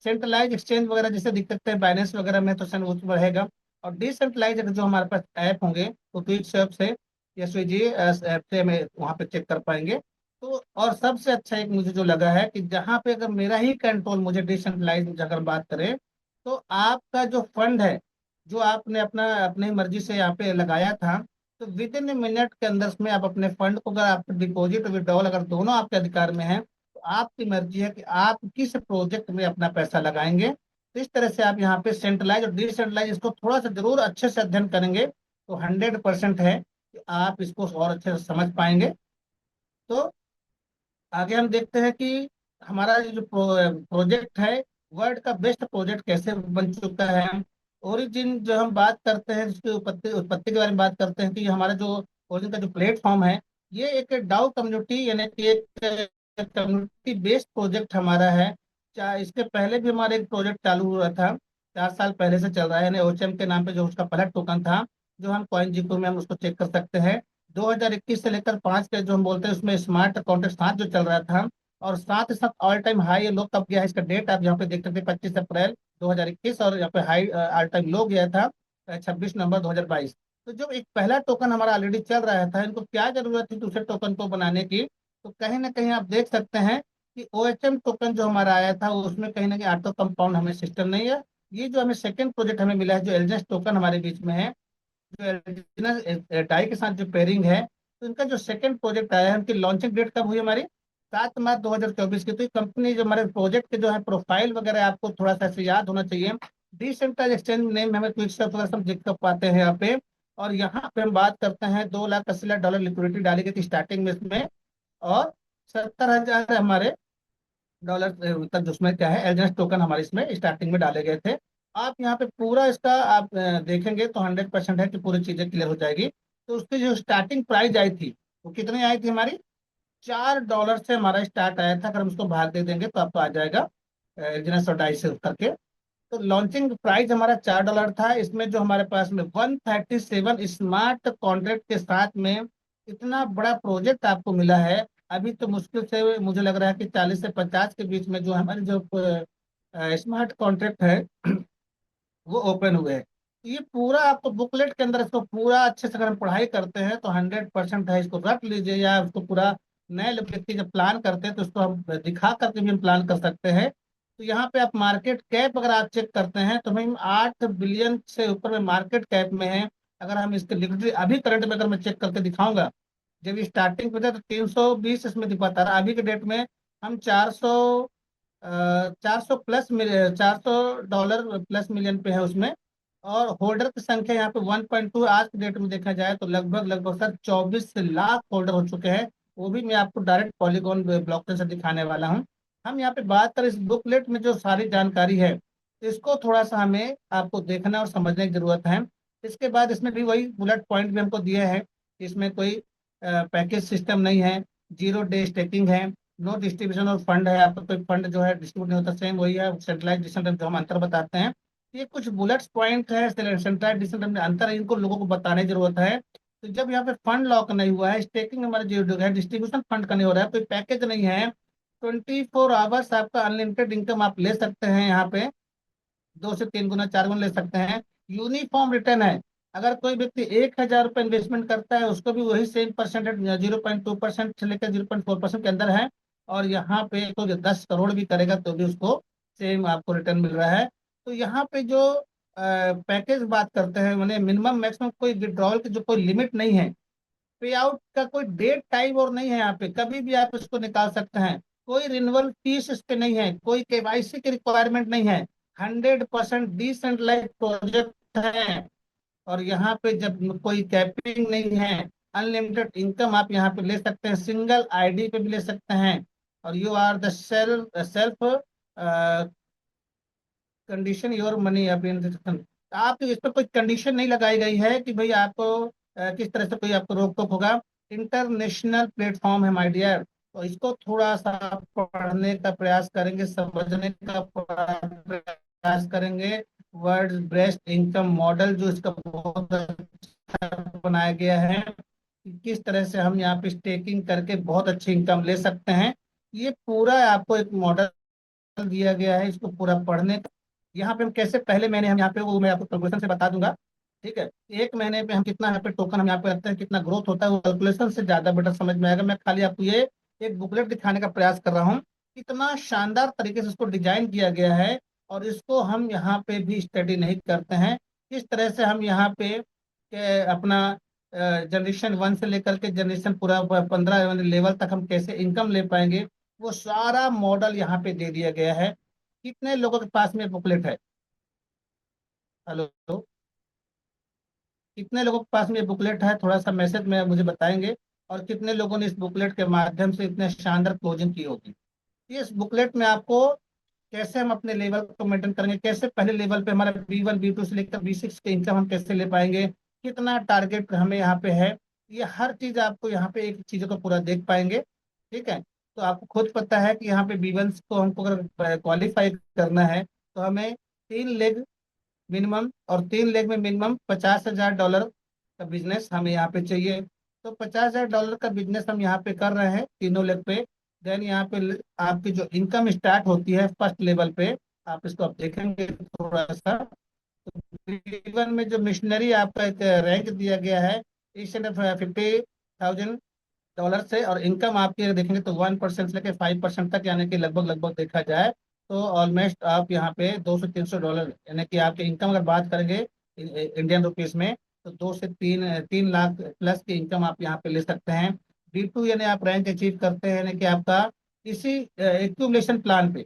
सेंट्रलाइज एक्सचेंज वगैरह जैसे दिख सकते हैं बाइनेंस वगैरह में, तो उसमें रहेगा। और डिसेंट्रलाइज अगर जो हमारे पास ऐप होंगे तो ट्विच ऐप से या स्विगी ऐप से हमें वहाँ पे चेक कर पाएंगे। तो और सबसे अच्छा एक मुझे जो लगा है कि जहाँ पे अगर मेरा ही कंट्रोल, मुझे डिसेंट्रलाइज अगर बात करें, तो आपका जो फंड है जो आपने अपना अपनी मर्जी से यहाँ पे लगाया था, तो विद इन मिनट के अंदर में आप अपने फंड को, अगर आप डिपॉजिट विड्रॉल अगर दोनों आपके अधिकार में है, तो आपकी मर्जी है कि आप किस प्रोजेक्ट में अपना पैसा लगाएंगे। तो इस तरह से आप यहाँ पे सेंट्रलाइज और डिसेंट्रलाइज इसको थोड़ा सा जरूर अच्छे से अध्ययन करेंगे तो 100% है कि आप इसको और अच्छे से समझ पाएंगे। तो आगे हम देखते हैं कि हमारा ये जो प्रोजेक्ट है, वर्ल्ड का बेस्ट प्रोजेक्ट कैसे बन चुका है। ओरिजिन जो हम बात करते हैं, जिसकी उत्पत्ति उत्पत्ति के बारे में बात करते हैं, कि हमारा जो ओरिजिन का जो प्लेटफॉर्म है, ये एक डाउ कम्युनिटी यानी कि एक कम्युनिटी बेस्ड प्रोजेक्ट हमारा है। चाहे इसके पहले भी हमारा एक प्रोजेक्ट चालू हुआ था, 4 साल पहले से चल रहा है, यानी ओचम के नाम पे जो उसका पहला टोकन था, जो हम कॉइन जीको में हम उसको चेक कर सकते हैं। 2021 से लेकर 5 के जो हम बोलते हैं उसमें स्मार्ट कॉन्ट्रैक्ट 7 जो चल रहा था, और साथ ही साथ ऑल टाइम हाई लो कब गया है, इसका डेट आप यहाँ पे देख सकते हैं 25 अप्रैल 2021, और यहाँ पे हाई ऑल टाइम लो गया था 26 नवंबर 2022। तो जो एक पहला टोकन हमारा ऑलरेडी चल रहा था, इनको क्या जरूरत थी दूसरे टोकन को बनाने की। तो कहीं ना कहीं आप देख सकते हैं कि OHM टोकन जो हमारा आया था उसमें कहीं ना कहीं ऑटो कंपाउंड हमें सिस्टम नहीं है। ये जो हमें सेकंड प्रोजेक्ट हमें मिला है जो एलजेस टोकन हमारे बीच में है, जो एल्यूमिना डाई के साथ जो पेयरिंग है, तो इनका जो सेकंड प्रोजेक्ट आया है, उनकी लॉन्चिंग डेट कब हुई हमारी, 7 मार्च 2024 की। तो ये कंपनी जो हमारे प्रोजेक्ट के जो है प्रोफाइल वगैरह आपको थोड़ा सा ऐसे याद होना चाहिए। डिसेंट्रलाइज एक्सचेंज नेम में हमें क्विक से थोड़ा सा हम देख कर पाते हैं यहाँ पे। और यहाँ पे हम बात करते हैं $2,80,00,000 लिक्विडिटी डाली गई थी स्टार्टिंग में इसमें, और 70,000 हमारे डॉलर तक उसमें क्या है एलजेंस टोकन हमारे इसमें स्टार्टिंग में डाले गए थे। आप यहाँ पे पूरा इसका आप देखेंगे तो 100% है कि पूरी चीजें क्लियर हो जाएगी। तो उसकी जो स्टार्टिंग प्राइस आई थी वो कितनी आई थी हमारी, $4 से हमारा स्टार्ट आया था। अगर हम उसको भाग दे देंगे तो आपको आ जाएगा एलजेंस और डाई से करके। तो लॉन्चिंग प्राइस हमारा $4 था। इसमें जो हमारे पास में 137 स्मार्ट कॉन्ट्रैक्ट के साथ में इतना बड़ा प्रोजेक्ट आपको मिला है। अभी तो मुश्किल से मुझे लग रहा है कि 40 से 50 के बीच में जो हमारे जो स्मार्ट कॉन्ट्रैक्ट है वो ओपन हुए हैं। तो ये पूरा आपको बुकलेट के अंदर इसको पूरा अच्छे से अगर हम पढ़ाई करते हैं तो 100% है, इसको रख लीजिए, या उसको पूरा नए लोग व्यक्ति जब प्लान करते हैं तो उसको हम दिखा करके भी हम प्लान कर सकते हैं। तो यहाँ पे आप मार्केट कैप अगर आप चेक करते हैं तो हम 8 बिलियन से ऊपर में मार्केट कैप में है। अगर हम इसके लिक्विडिटी अभी करंट में अगर मैं चेक करके दिखाऊंगा, जब स्टार्टिंग पे था तो 320 इसमें दिखाता रहा, अभी के डेट में हम 400 प्लस मिलियन पे है उसमें। और होल्डर की संख्या यहाँ पे 1.2 आज के डेट में देखा जाए तो लगभग लगभग सर 24 लाख होल्डर हो चुके हैं। वो भी मैं आपको डायरेक्ट पॉलीगॉन ब्लॉकचेन से दिखाने वाला हूँ। हम यहाँ पे बात करें इस बुकलेट में जो सारी जानकारी है, इसको थोड़ा सा हमें आपको देखना और समझने की जरूरत है। इसके बाद इसमें भी वही बुलेट पॉइंट भी हमको दिए हैं। इसमें कोई पैकेज सिस्टम नहीं है, 0 डे स्टेकिंग है, नो डिस्ट्रीब्यूशन और फंड है, आपका कोई फंड जो है डिस्ट्रीब्यूट नहीं होता, सेम वही है सेंट्रलाइज डिसेंट्रलाइज जो हम अंतर बताते हैं। ये कुछ बुलेट्स पॉइंट है सेंट्रलाइज डिसेंट्रलाइज में अंतर है, इनको लोगों को बताने की जरूरत है। तो जब यहाँ पे फंड लॉक नहीं हुआ है, स्टेकिंग हमारा जो है डिस्ट्रीब्यूशन फंड का नहीं हो रहा है, कोई पैकेज नहीं है, 24 आवर्स आपका अनलिमिटेड इनकम आप ले सकते हैं यहाँ पे, 2 से 3 गुना 4 गुना ले सकते हैं। यूनिफॉर्म रिटर्न है, अगर कोई व्यक्ति 1,000 रुपये इन्वेस्टमेंट करता है उसको भी वही सेम परसेंटेज 0.2% से लेकर 0.4% के अंदर है। और यहाँ पे तो जो 10 करोड़ भी करेगा तो भी उसको सेम आपको रिटर्न मिल रहा है। तो यहाँ पे जो पैकेज बात करते हैं, मैंने मिनिमम मैक्सिमम कोई विड्रॉल की जो कोई लिमिट नहीं है, पे आउट का कोई डेट टाइम और नहीं है, यहाँ पे कभी भी आप इसको निकाल सकते हैं। कोई रिन्यूअल फीस इस पे नहीं है, कोई केवाईसी की रिक्वायरमेंट नहीं है। 100% डिसेंट्रलाइज्ड प्रोजेक्ट है। और यहाँ पे जब कोई कैपिंग नहीं है, अनलिमिटेड इनकम आप यहाँ पे ले सकते हैं, सिंगल आईडी पे भी ले सकते हैं। और you are the self self condition your money application. आप इस पर कोई कंडीशन नहीं लगाई गई है कि भाई आपको किस तरह से कोई आपको रोक टोक होगा। इंटरनेशनल प्लेटफॉर्म है माय डियर। तो इसको थोड़ा सा पढ़ने का प्रयास करेंगे, समझने का प्रयास करेंगे। वर्ल्ड बेस्ट इनकम मॉडल जो इसका बहुत अच्छा बनाया गया है कि किस तरह से हम यहाँ पे स्टेकिंग करके बहुत अच्छी इनकम ले सकते हैं। ये पूरा आपको एक मॉडल दिया गया है, इसको पूरा पढ़ने का। यहाँ पे हम कैसे पहले महीने हम यहाँ पे वो मैं आपको कैलकुलेशन से बता दूंगा। ठीक है, एक महीने पे हम कितना यहाँ पे टोकन हम यहाँ पे रखते हैं, कितना ग्रोथ होता है, वो कैलकुलेशन से ज्यादा बेटर समझ में आएगा। मैं खाली आपको ये एक बुकलेट दिखाने का प्रयास कर रहा हूँ। इतना शानदार तरीके से इसको डिजाइन किया गया है। और इसको हम यहाँ पे भी स्टडी नहीं करते हैं, किस तरह से हम यहाँ पे अपना जनरेशन 1 से लेकर के जनरेशन पूरा 15 लेवल तक हम कैसे इनकम ले पाएंगे, वो सारा मॉडल यहाँ पे दे दिया गया है। कितने लोगों के पास में बुकलेट है? हेलो, कितने लोगों के पास में बुकलेट है? थोड़ा सा मैसेज में मुझे बताएंगे। और कितने लोगों ने इस बुकलेट के माध्यम से इतने शानदार क्लोजिंग की होगी? इस बुकलेट में आपको कैसे हम अपने लेवल को मेंटेन करेंगे, कैसे पहले लेवल पे हमारा B1 B2 से लेकर B6 के इनकम हम कैसे ले पाएंगे, कितना टारगेट हमें यहाँ पे है, ये हर चीज आपको यहाँ पे एक चीजों को पूरा देख पाएंगे। ठीक है, तो आपको खुद पता है कि यहाँ पे B1 को हमको अगर क्वालिफाई करना है तो हमें 3 लेग मिनिमम, और 3 लेग में मिनिमम $50,000 का बिजनेस हमें यहाँ पे चाहिए। तो $50,000 का बिजनेस हम यहाँ पे कर रहे हैं तीनों लेग पे। देन यहाँ पे आपकी जो इनकम स्टार्ट होती है फर्स्ट लेवल पे, आप इसको आप देखेंगे थोड़ा सा। जीवन में जो मिशनरी आपका एक रैंक दिया गया है, इस 50,000 डॉलर से, और इनकम आपकी देखेंगे तो 1% से लेकर 5% तक, यानी कि लगभग लगभग देखा जाए तो ऑलमोस्ट आप यहाँ पे 200-300 डॉलर, यानी कि आपकी इनकम अगर बात करेंगे इंडियन रुपीस में, तो 2 से 3 लाख प्लस की इनकम आप यहाँ पे ले सकते हैं। B2 यानी आप रैंक अचीव करते हैं, यानी कि आपका इसी एक्यूमुलेशन प्लान पे,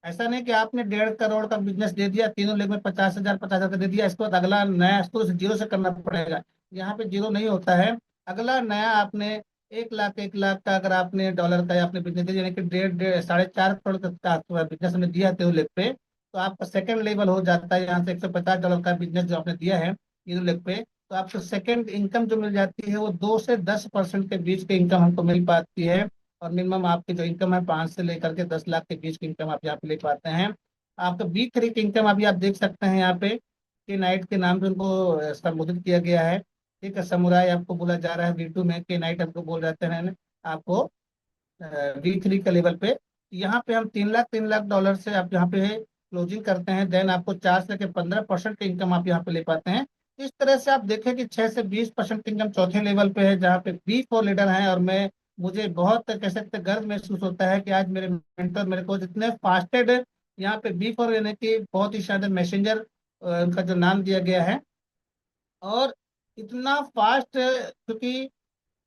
ऐसा नहीं कि आपने 1.5 करोड़ का बिजनेस दे दिया, तीनों लेग में 50,000 50,000 का दे दिया, इसके बाद अगला नया इसको जीरो से करना पड़ेगा। यहाँ पे जीरो नहीं होता है। अगला नया आपने 1 लाख 1 लाख का अगर आपने डॉलर का आपने बिजनेस दिया, यानी कि 1.5 1.5 साढ़े 4 करोड़ का बिजनेस हमने दिया तीनों लेग पे, तो आपका सेकंड लेवल हो जाता है। यहाँ से $150 का बिजनेस जो आपने दिया है तीनों लेग पे, तो आपको सेकंड इनकम जो मिल जाती है वो 2 से 10% के बीच की इनकम हमको मिल पाती है। और मिनिमम आपकी जो इनकम है 5 से लेकर के 10 लाख के बीच की इनकम आप यहाँ पे ले पाते हैं। आपका B3 की इनकम अभी आप देख सकते हैं यहाँ पे के नाइट के नाम पे उनको संबोधित किया गया है। ठीक है, समुराय आपको बोला जा रहा है, B2 में के नाइट हमको बोल जाते हैं आपको B3 के लेवल पे। यहाँ पे हम 3 लाख 3 लाख डॉलर से आप यहाँ पे क्लोजिंग करते हैं। देन आपको 4 से लेकर 15% की इनकम आप यहाँ पे ले पाते हैं। इस तरह से आप देखें कि 6 से 20% की इनकम चौथे लेवल पे है, जहाँ पे B4 लीडर हैं। और मैं मुझे बहुत कह सकते गर्व महसूस होता है कि आज मेरे मेंटर मेरे को जितने फास्टेड यहाँ पे B4 यानी कि बहुत ही शानदार मैसेंजर उनका जो नाम दिया गया है। और इतना फास्ट, क्योंकि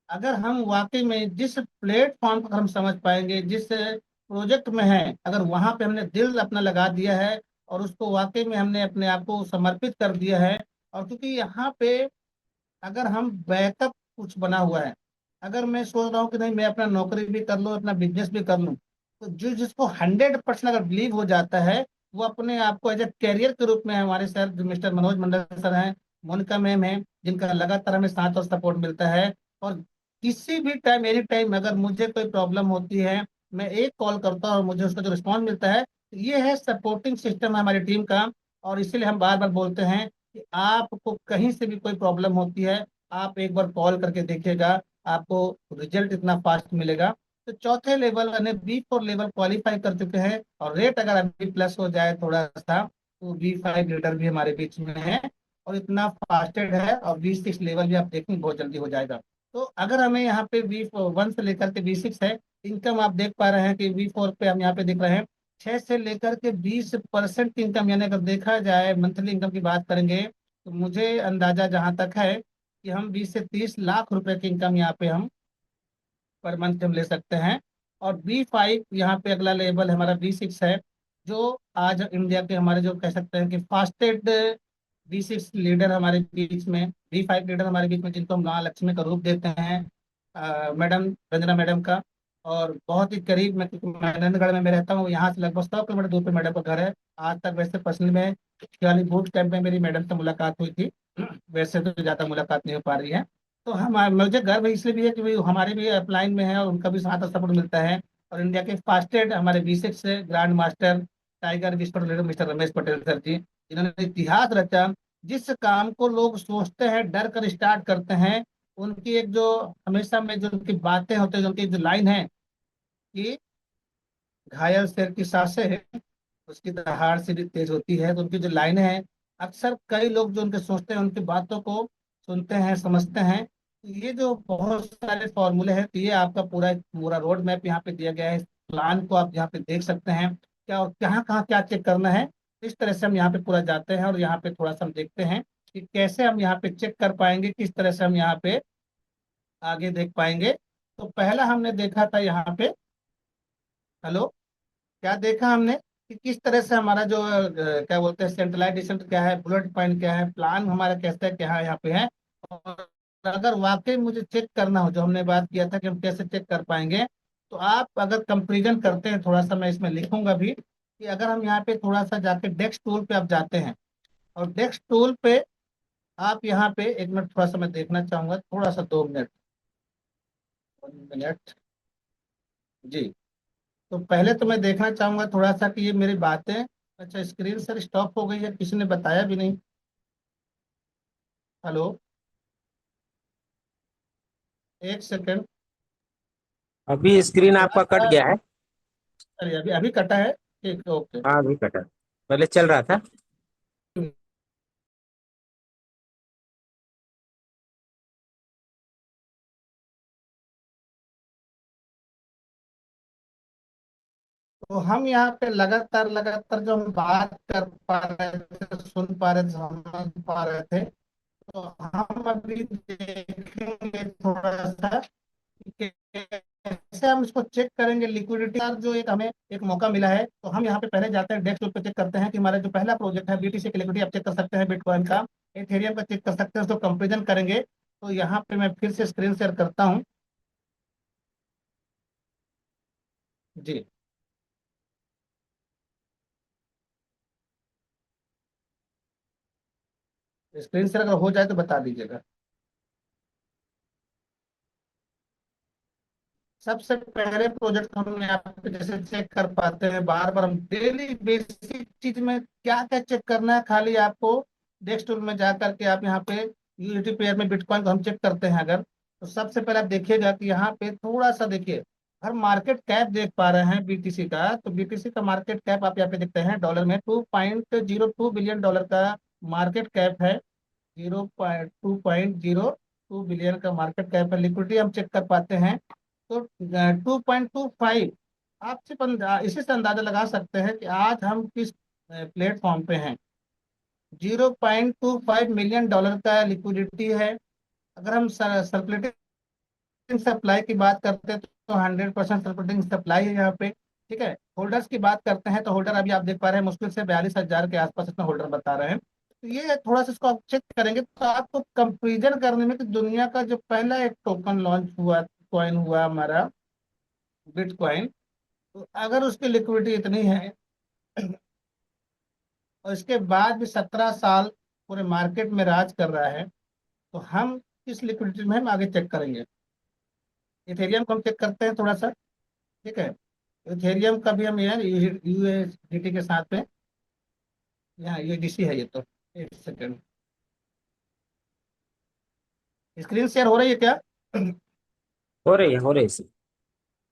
अगर हम वाकई में जिस प्लेटफॉर्म को हम समझ पाएंगे, जिस प्रोजेक्ट में है, अगर वहां पे हमने दिल अपना लगा दिया है और उसको वाकई में हमने अपने आप को समर्पित कर दिया है। और क्योंकि यहाँ पे अगर हम बैकअप कुछ बना हुआ है, अगर मैं सोच रहा हूँ कि नहीं मैं अपना नौकरी भी कर लूँ अपना बिजनेस भी कर लूँ, तो जो जिसको 100% अगर बिलीव हो जाता है, वो अपने आप को एज ए कैरियर के रूप में, हमारे सर जो मिस्टर मनोज मंडल सर हैं, मोनिका मैम है, जिनका लगातार हमें साथ और सपोर्ट मिलता है। और किसी भी टाइम एनी टाइम अगर मुझे कोई प्रॉब्लम होती है, मैं एक कॉल करता हूँ और मुझे उसका जो रिस्पॉन्स मिलता है, ये है सपोर्टिंग सिस्टम है हमारी टीम का। और इसीलिए हम बार बार बोलते हैं कि आपको कहीं से भी कोई प्रॉब्लम होती है, आप एक बार कॉल करके देखिएगा, आपको रिजल्ट इतना फास्ट मिलेगा। तो चौथे लेवल यानी B4 लेवल क्वालिफाई कर चुके हैं, और रेट अगर अभी प्लस हो जाए थोड़ा सा, तो B5 लीटर भी हमारे बीच में है। और इतना फास्टेड है, और V6 लेवल भी आप देखेंगे बहुत जल्दी हो जाएगा। तो अगर हमें यहाँ पे V1 से लेकर के V6 है, इनकम आप देख पा रहे हैं कि V4 पे हम यहाँ पे देख रहे हैं 6 से लेकर के 20% इनकम, यानी अगर देखा जाए मंथली इनकम की बात करेंगे, तो मुझे अंदाजा जहां तक है कि हम 20 से 30 लाख रुपए की इनकम यहाँ पे हम पर मंथ हम ले सकते हैं। और B5 यहाँ पे अगला लेवल हमारा V6 है, जो आज इंडिया के हमारे जो कह सकते हैं कि फास्टेड V6 लीडर हमारे बीच में, V5 लीडर हमारे बीच में, जिनको हम गांव लक्ष्मी का रूप देते हैं, मैडम रंजना मैडम का। और बहुत ही करीब में, क्योंकि मैं नंदगढ़ में मैं रहता हूँ, यहाँ से लगभग 100 किलोमीटर दूर पे मैडम का घर है। आज तक वैसे पर्सनली में शिवाली बूट कैंप में मेरी मैडम से मुलाकात हुई थी। वैसे तो ज़्यादा मुलाकात नहीं हो पा रही है। तो हम मुझे गर्व इसलिए भी है कि भाई हमारे भी अपलाइन में है और उनका भी साथ सपोर्ट मिलता है। और इंडिया के फास्टेस्ट हमारे V6 से grand master tiger whisper leader mister Ramesh Patel sir ji, जिन्होंने इतिहास रचा। जिस काम को लोग सोचते हैं डर कर स्टार्ट करते हैं, उनकी एक जो हमेशा में जो उनकी बातें होती है, जो उनकी जो लाइन है कि घायल शेर की सांसें है, उसकी दहाड़ से भी तेज होती है, तो उनकी जो लाइनें हैं, अक्सर कई लोग जो उनके सोचते हैं उनकी बातों को सुनते हैं, समझते हैं। ये जो बहुत सारे फॉर्मूले हैं, तो ये आपका पूरा पूरा रोड मैप यहाँ पे दिया गया है। इस प्लान को आप यहाँ पे देख सकते हैं, क्या कहाँ कहाँ क्या चेक करना है। इस तरह से हम यहाँ पे पूरा जाते हैं, और यहाँ पे थोड़ा सा हम देखते हैं कि कैसे हम यहाँ पे चेक कर पाएंगे, किस तरह से हम यहाँ पे आगे देख पाएंगे। तो पहला हमने देखा था यहाँ पे, हेलो, क्या देखा हमने कि किस तरह से हमारा जो क्या बोलते हैं सेंट्रलाइजेशन क्या है, बुलेट पॉइंट क्या है, प्लान हमारा कैसे क्या है यहाँ पे है। और अगर वाकई मुझे चेक करना हो, जो हमने बात किया था कि हम कैसे चेक कर पाएंगे, तो आप अगर कंपेरिजन करते हैं, थोड़ा सा मैं इसमें लिखूंगा भी कि अगर हम यहाँ पे थोड़ा सा जाके डेस्क टूल पे आप जाते हैं, और डेस्क टूल पे आप यहाँ पे 1 मिनट थोड़ा सा मैं देखना चाहूंगा, थोड़ा सा 2 मिनट, 1 मिनट जी। तो पहले तो मैं देखना चाहूंगा थोड़ा सा कि ये मेरी बातें, अच्छा स्क्रीन सर स्टॉप हो गई है, किसी ने बताया भी नहीं। Hello, 1 second. अभी स्क्रीन थोड़ा आपका कट सा, गया है। अरे अभी अभी कटा है, ठीक है, ओके। हाँ अभी कटा, पहले चल रहा था। तो हम यहाँ पे लगातार लगातार जो हम बात कर पा रहे थे, सुन पा रहे थे, समझ पा रहे थे, तो हम अभी देखेंगे थोड़ा सा कि कैसे हम इसको चेक करेंगे लिक्विडिटी का। जो एक हमें एक मौका मिला है, तो हम यहाँ पे पहले जाते हैं डेस्कटॉप पे, चेक करते हैं कि हमारा जो पहला प्रोजेक्ट है BTC की लिक्विडिटी आप चेक कर सकते हैं, बिटकॉइन का, एथेरियम का चेक कर सकते हैं, उसको कंपेरिजन करेंगे। तो यहाँ पे मैं फिर से स्क्रीन शेयर करता हूँ जी। स्क्रीन शेयर अगर हो जाए तो बता दीजिएगा। सबसे पहले प्रोजेक्ट हम यहाँ पे जैसे चेक कर पाते हैं, बार बार हम डेली बेसिक चीज में क्या क्या चेक करना है, खाली आपको डेस्कटॉप में जा करके आप यहाँ पे यूनिटी पेयर में बिटकॉइन को हम चेक करते हैं अगर, तो सबसे पहले आप देखिएगा कि यहाँ पे थोड़ा सा देखिए, हर मार्केट कैप देख पा रहे हैं BTC का, तो BTC का मार्केट कैप आप यहाँ पे देखते हैं डॉलर में, $2.02 बिलियन का मार्केट कैप है। 2.02 बिलियन का मार्केट कैप है। लिक्विडिटी हम चेक कर पाते हैं, तो 2.25। आप सिर्फ इसी से अंदाजा लगा सकते हैं कि आज हम किस प्लेटफॉर्म पे हैं। $0.25 मिलियन का लिक्विडिटी है। अगर हम सर्कुलेटिंग सप्लाई की बात करते हैं, तो 100% सर्कुलेटिंग सप्लाई है यहाँ पे। ठीक है, होल्डर्स की बात करते हैं, तो होल्डर अभी आप देख पा रहे हैं मुश्किल से 42,000 के आसपास इसमें होल्डर बता रहे हैं। तो ये थोड़ा सा इसको आप चेक करेंगे, तो आपको कंपेरिजन करने में कि दुनिया का जो पहला एक टोकन लॉन्च हुआ, कॉइन हुआ हमारा बिटकॉइन, तो अगर उसकी लिक्विडिटी इतनी है और इसके बाद भी 17 साल पूरे मार्केट में राज कर रहा है, तो हम किस लिक्विडिटी में हम आगे चेक करेंगे। इथेरियम को हम चेक करते हैं थोड़ा सा, ठीक है। इथेरियम का भी हम यार USDT के साथ में, यहाँ USDC है ये तो। 1 सेकंड, स्क्रीन शेयर हो रही है क्या? हो रही है।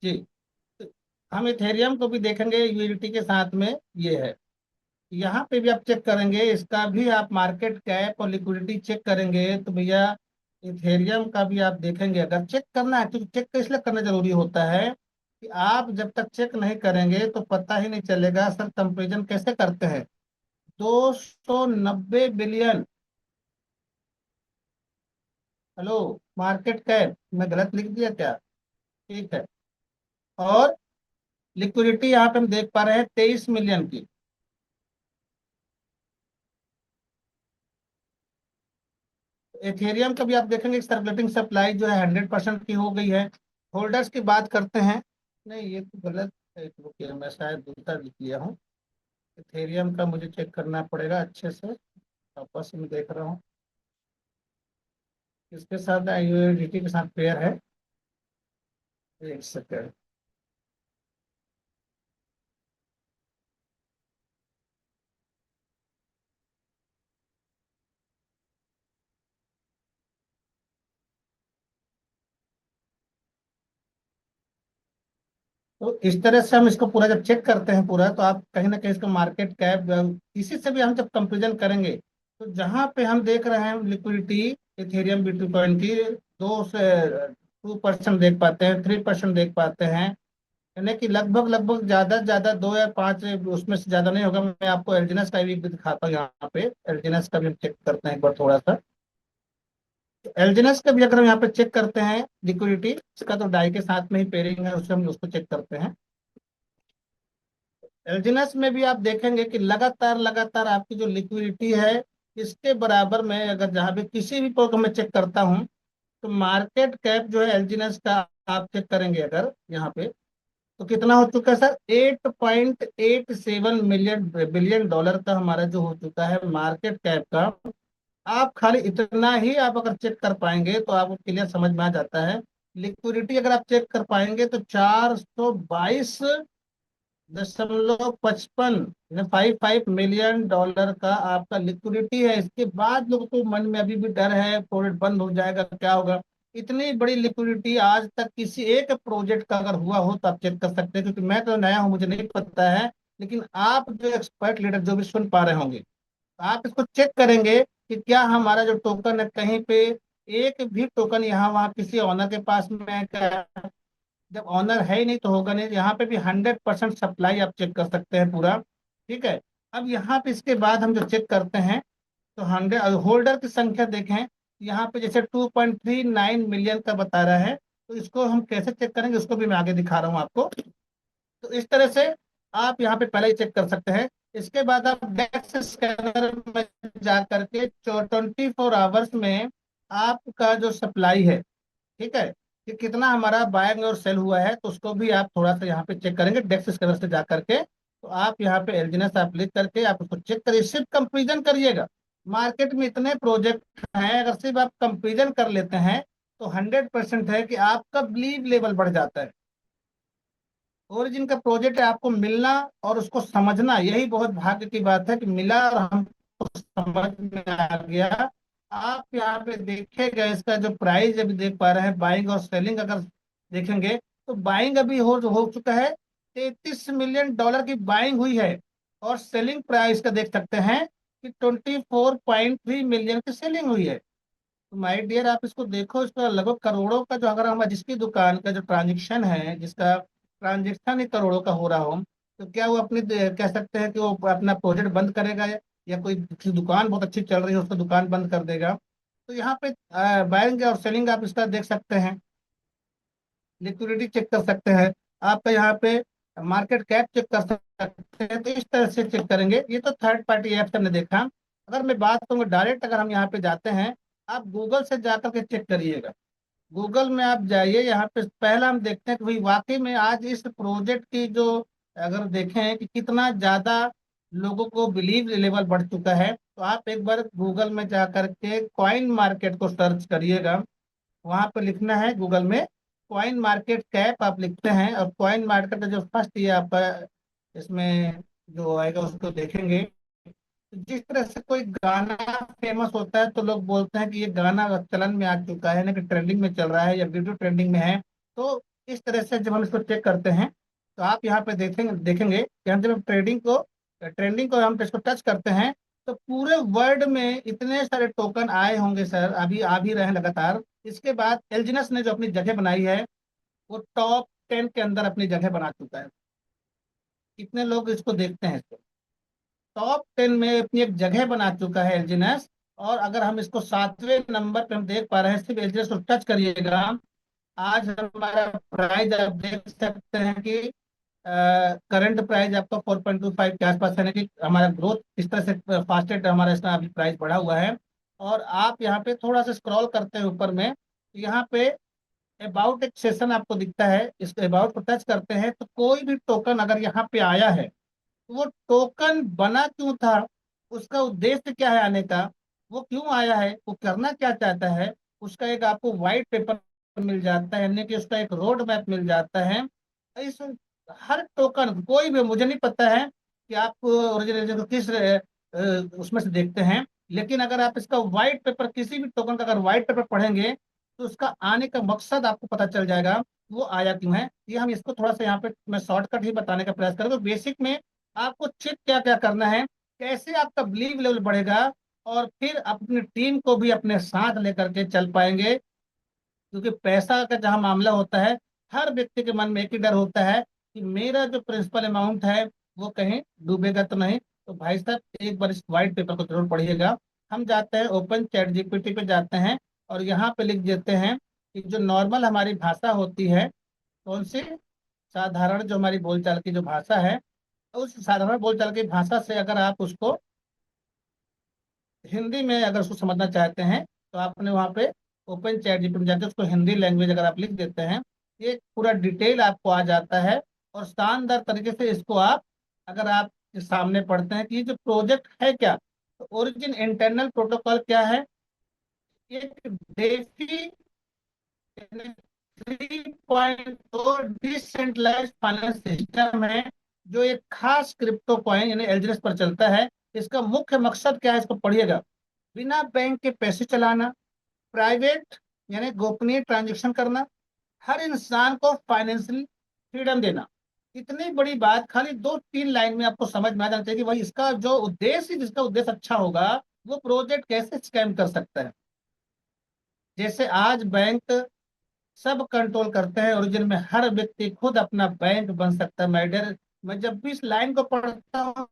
जी। तो हम इथेरियम को भी देखेंगे USDT के साथ में, ये है। यहाँ पे भी आप चेक करेंगे, इसका भी आप मार्केट कैप और लिक्विडिटी चेक करेंगे तो भैया इथेरियम का भी आप देखेंगे। अगर चेक करना है तो चेक इसलिए करना जरूरी होता है कि आप जब तक चेक नहीं करेंगे तो पता ही नहीं चलेगा सर कंपेरिजन कैसे करते हैं। 290 बिलियन, हेलो, मार्केट कैप मैं गलत लिख दिया क्या? ठीक है। और लिक्विडिटी यहाँ पे हम देख पा रहे हैं 23 मिलियन की। एथेरियम का भी आप देखेंगे सर्कुलेटिंग सप्लाई जो है 100% की हो गई है। होल्डर्स की बात करते हैं, नहीं ये तो गलत है, रुकिए मैं शायद दूसरा लिख लिया हूँ। एथेरियम का मुझे चेक करना पड़ेगा अच्छे से, वापस मैं देख रहा हूँ किसके साथ यूएसडीटी के साथ पेयर है। एक सेकेंड। तो इस तरह से हम इसको पूरा जब चेक करते हैं पूरा, तो आप कहीं ना कहीं इसका मार्केट कैप इसी से भी हम जब कंपेरिजन करेंगे तो जहां पे हम देख रहे हैं लिक्विडिटी इथेरियम बिटकॉइन की 2 से 2% देख पाते हैं, 3% देख पाते हैं। यानी कि लगभग लगभग ज्यादा से ज्यादा 2 या 5, उसमें से ज्यादा नहीं होगा। मैं आपको एल्जिनस का भी दिखाता हूँ, यहाँ पे एल्जिनस का भी हम चेक करते हैं एक बार थोड़ा सा। एल्जिनस का भी अगर हम यहाँ पे चेक करते हैं लिक्विडिटी, इसका तो डाई के साथ में ही पेयरिंग है, उससे हम उसको चेक करते हैं। एल्जिनस में भी आप देखेंगे कि लगातार लगातार आपकी जो लिक्विडिटी है इसके बराबर में, अगर जहां भी किसी भी प्रोग्राम में चेक करता हूं तो मार्केट कैप जो है एल्जिनस का आप चेक करेंगे अगर यहाँ पे, तो कितना हो चुका है सर? 8.87 बिलियन डॉलर का हमारा जो हो चुका है मार्केट कैप का। आप खाली इतना ही आप अगर चेक कर पाएंगे तो आपको क्लियर समझ में आ जाता है। लिक्विडिटी अगर आप चेक कर पाएंगे तो 422.55 $55 मिलियन का आपका लिक्विडिटी है। इसके बाद लोगों को मन में अभी भी डर है प्रोजेक्ट बंद हो जाएगा क्या होगा। इतनी बड़ी लिक्विडिटी आज तक किसी एक प्रोजेक्ट का अगर हुआ हो तो आप चेक कर सकते हैं, क्योंकि मैं तो नया हूं मुझे नहीं पता है। लेकिन आप जो एक्सपर्ट लीडर जो भी सुन पा रहे होंगे, तो आप इसको चेक करेंगे कि क्या हमारा जो टोकन है कहीं पे एक भी टोकन यहाँ वहाँ किसी ऑनर के पास में है क्या? जब ऑनर है ही नहीं तो होगा नहीं। यहाँ पे भी 100% सप्लाई आप चेक कर सकते हैं पूरा। ठीक है। अब यहाँ पे इसके बाद हम जो चेक करते हैं तो 100 होल्डर की संख्या देखें। यहाँ पे जैसे 2.39 मिलियन का बता रहा है, तो इसको हम कैसे चेक करेंगे उसको भी मैं आगे दिखा रहा हूँ आपको। तो इस तरह से आप यहाँ पे पहले ही चेक कर सकते हैं। इसके बाद आप डेक्स स्कैनर में जा करके 24 आवर्स में आपका जो सप्लाई है, ठीक है, कि कितना हमारा बाइंग और सेल हुआ है, तो उसको भी आप थोड़ा सा यहाँ पे चेक करेंगे डेक्स स्कैनर से जा करके। तो आप यहाँ पे एलजीनेस आप लिख करके आप उसको चेक करिए, सिर्फ कंपेरिजन करिएगा। मार्केट में इतने प्रोजेक्ट हैं, अगर सिर्फ आप कंपेरिजन कर लेते हैं तो 100% है कि आपका बिलीव लेवल बढ़ जाता है। ओरिजिन का प्रोजेक्ट है, आपको मिलना और उसको समझना, यही बहुत भाग्य की बात है कि मिला और हमको समझ में आ गया। आप यहाँ पे देखेगा इसका जो प्राइस अभी देख पा रहे हैं, बाइंग और सेलिंग अगर देखेंगे तो बाइंग अभी हो चुका है, 33 मिलियन डॉलर की बाइंग हुई है। और सेलिंग प्राइस का देख सकते हैं कि 24.3 मिलियन की सेलिंग हुई है। तो माय डियर आप इसको देखो, इसका लगभग करोड़ों का जो, अगर हम जिसकी दुकान का जो ट्रांजेक्शन है, जिसका ट्रांजेक्शन ही करोड़ों का हो रहा हो, तो क्या वो अपनी कह सकते हैं कि वो अपना प्रोजेक्ट बंद करेगा, या कोई किसी दुकान बहुत अच्छी चल रही है उसका दुकान बंद कर देगा? तो यहाँ पे बाइंग और सेलिंग आप इसका देख सकते हैं, लिक्विडिटी चेक कर सकते हैं, आपका यहाँ पे मार्केट कैप चेक कर सकते हैं। तो इस तरह से चेक करेंगे। ये तो थर्ड पार्टी ऐप हमने देखा। अगर मैं बात करूँ डायरेक्ट, अगर हम यहाँ पे जाते हैं, आप गूगल से जाकर के चेक करिएगा। गूगल में आप जाइए, यहाँ पे पहला हम देखते हैं कि भाई वाकई में आज इस प्रोजेक्ट की जो, अगर देखें कि कितना ज्यादा लोगों को बिलीव लेवल बढ़ चुका है, तो आप एक बार गूगल में जा करके कॉइन मार्केट को सर्च करिएगा। वहां पे लिखना है गूगल में कॉइन मार्केट कैप, आप लिखते हैं और कॉइन मार्केट का जो फर्स्ट ये आपका इसमें जो आएगा उसको देखेंगे। जिस तरह से कोई गाना फेमस होता है तो लोग बोलते हैं कि ये गाना चलन में आ चुका है ना, कि ट्रेंडिंग में चल रहा है या वीडियो ट्रेंडिंग में है। तो इस तरह से जब हम इसको चेक करते हैं तो आप यहाँ पे देखेंगे देखेंगे कि हम जब ट्रेडिंग को ट्रेंडिंग को हम इसको टच करते हैं, तो पूरे वर्ल्ड में इतने सारे टोकन आए होंगे सर, अभी आ भी रहे हैं लगातार। इसके बाद एलजीनस ने जो अपनी जगह बनाई है, वो टॉप 10 के अंदर अपनी जगह बना चुका है। कितने लोग इसको देखते हैं, इसको टॉप 10 में अपनी एक जगह बना चुका है एलजीनस। और अगर हम इसको 7वें नंबर पे हम देख पा रहे हैं, सिर्फ एलजीनस को टच करिएगा, आज हमारा प्राइस आप देख सकते हैं कि करंट प्राइस आपका 4.25 के आसपास है, यानी कि हमारा ग्रोथ इस तरह से फास्टेस्ट हमारा इसका अभी प्राइस बढ़ा हुआ है। और आप यहाँ पे थोड़ा सा स्क्रॉल करते हैं ऊपर में, यहाँ पे अबाउट एक सेशन आपको दिखता है, इस अबाउट को टच करते हैं तो कोई भी टोकन अगर यहाँ पे आया है, तो वो टोकन बना क्यों था, उसका उद्देश्य क्या है आने का, वो क्यों आया है, वो करना क्या चाहता है, उसका एक आपको व्हाइट पेपर मिल जाता है, यानी कि उसका एक रोड मैप मिल जाता है। इस हर टोकन कोई भी, मुझे नहीं पता है कि आप ओरिजिनल किस उसमें से देखते हैं, लेकिन अगर आप इसका व्हाइट पेपर, किसी भी टोकन का अगर व्हाइट पेपर पढ़ेंगे, तो उसका आने का मकसद आपको पता चल जाएगा वो आया क्यों है। ये हम इसको थोड़ा सा यहाँ पे मैं शॉर्टकट ही बताने का प्रयास करूँगा। बेसिक में आपको चेक क्या क्या करना है, कैसे आपका बिलीव लेवल बढ़ेगा, और फिर आप अपनी टीम को भी अपने साथ लेकर के चल पाएंगे। क्योंकि पैसा का जहाँ मामला होता है, हर व्यक्ति के मन में एक ही डर होता है कि मेरा जो प्रिंसिपल अमाउंट है वो कहीं डूबेगा तो नहीं। तो भाई साहब, एक बार इस व्हाइट पेपर को जरूर पढ़िएगा। हम जाते हैं ओपन चैट जीपीटी पे जाते हैं, और यहाँ पे लिख देते हैं कि जो नॉर्मल हमारी भाषा होती है, कौन सी, साधारण जो हमारी बोलचाल की जो भाषा है, उस साधारण बोलचाल की भाषा से अगर आप उसको हिंदी में अगर उसको समझना चाहते हैं, तो आपने वहाँ पे ओपन चैट जीपीटी में जाके उसको हिंदी लैंग्वेज अगर आप लिख देते हैं, ये पूरा डिटेल आपको आ जाता है। और शानदार तरीके से इसको आप, अगर आप सामने पढ़ते हैं कि ये जो प्रोजेक्ट है क्या, तो ओरिजिन इंटरनल प्रोटोकॉल क्या है, एक डेफी 3.2 फाइनेंस सिस्टम है, जो एक खास क्रिप्टो कॉइन यानी एलजीएस पर चलता है। इसका मुख्य मकसद क्या है, इसको पढ़िएगा। बिना बैंक के पैसे चलाना, प्राइवेट यानी गोपनीय ट्रांजैक्शन करना, हर इंसान को फाइनेंशियल फ्रीडम देना। इतनी बड़ी बात खाली 2-3 लाइन में आपको समझ में आ जाना चाहिए कि भाई इसका जो उद्देश्य, जिसका उद्देश्य अच्छा होगा, वो प्रोजेक्ट कैसे स्कैम कर सकता है। जैसे आज बैंक सब कंट्रोल करते हैं, ओरिजिन में हर व्यक्ति खुद अपना बैंक बन सकता है। मैडर, मैं जब भी इस लाइन को पढ़ता हूँ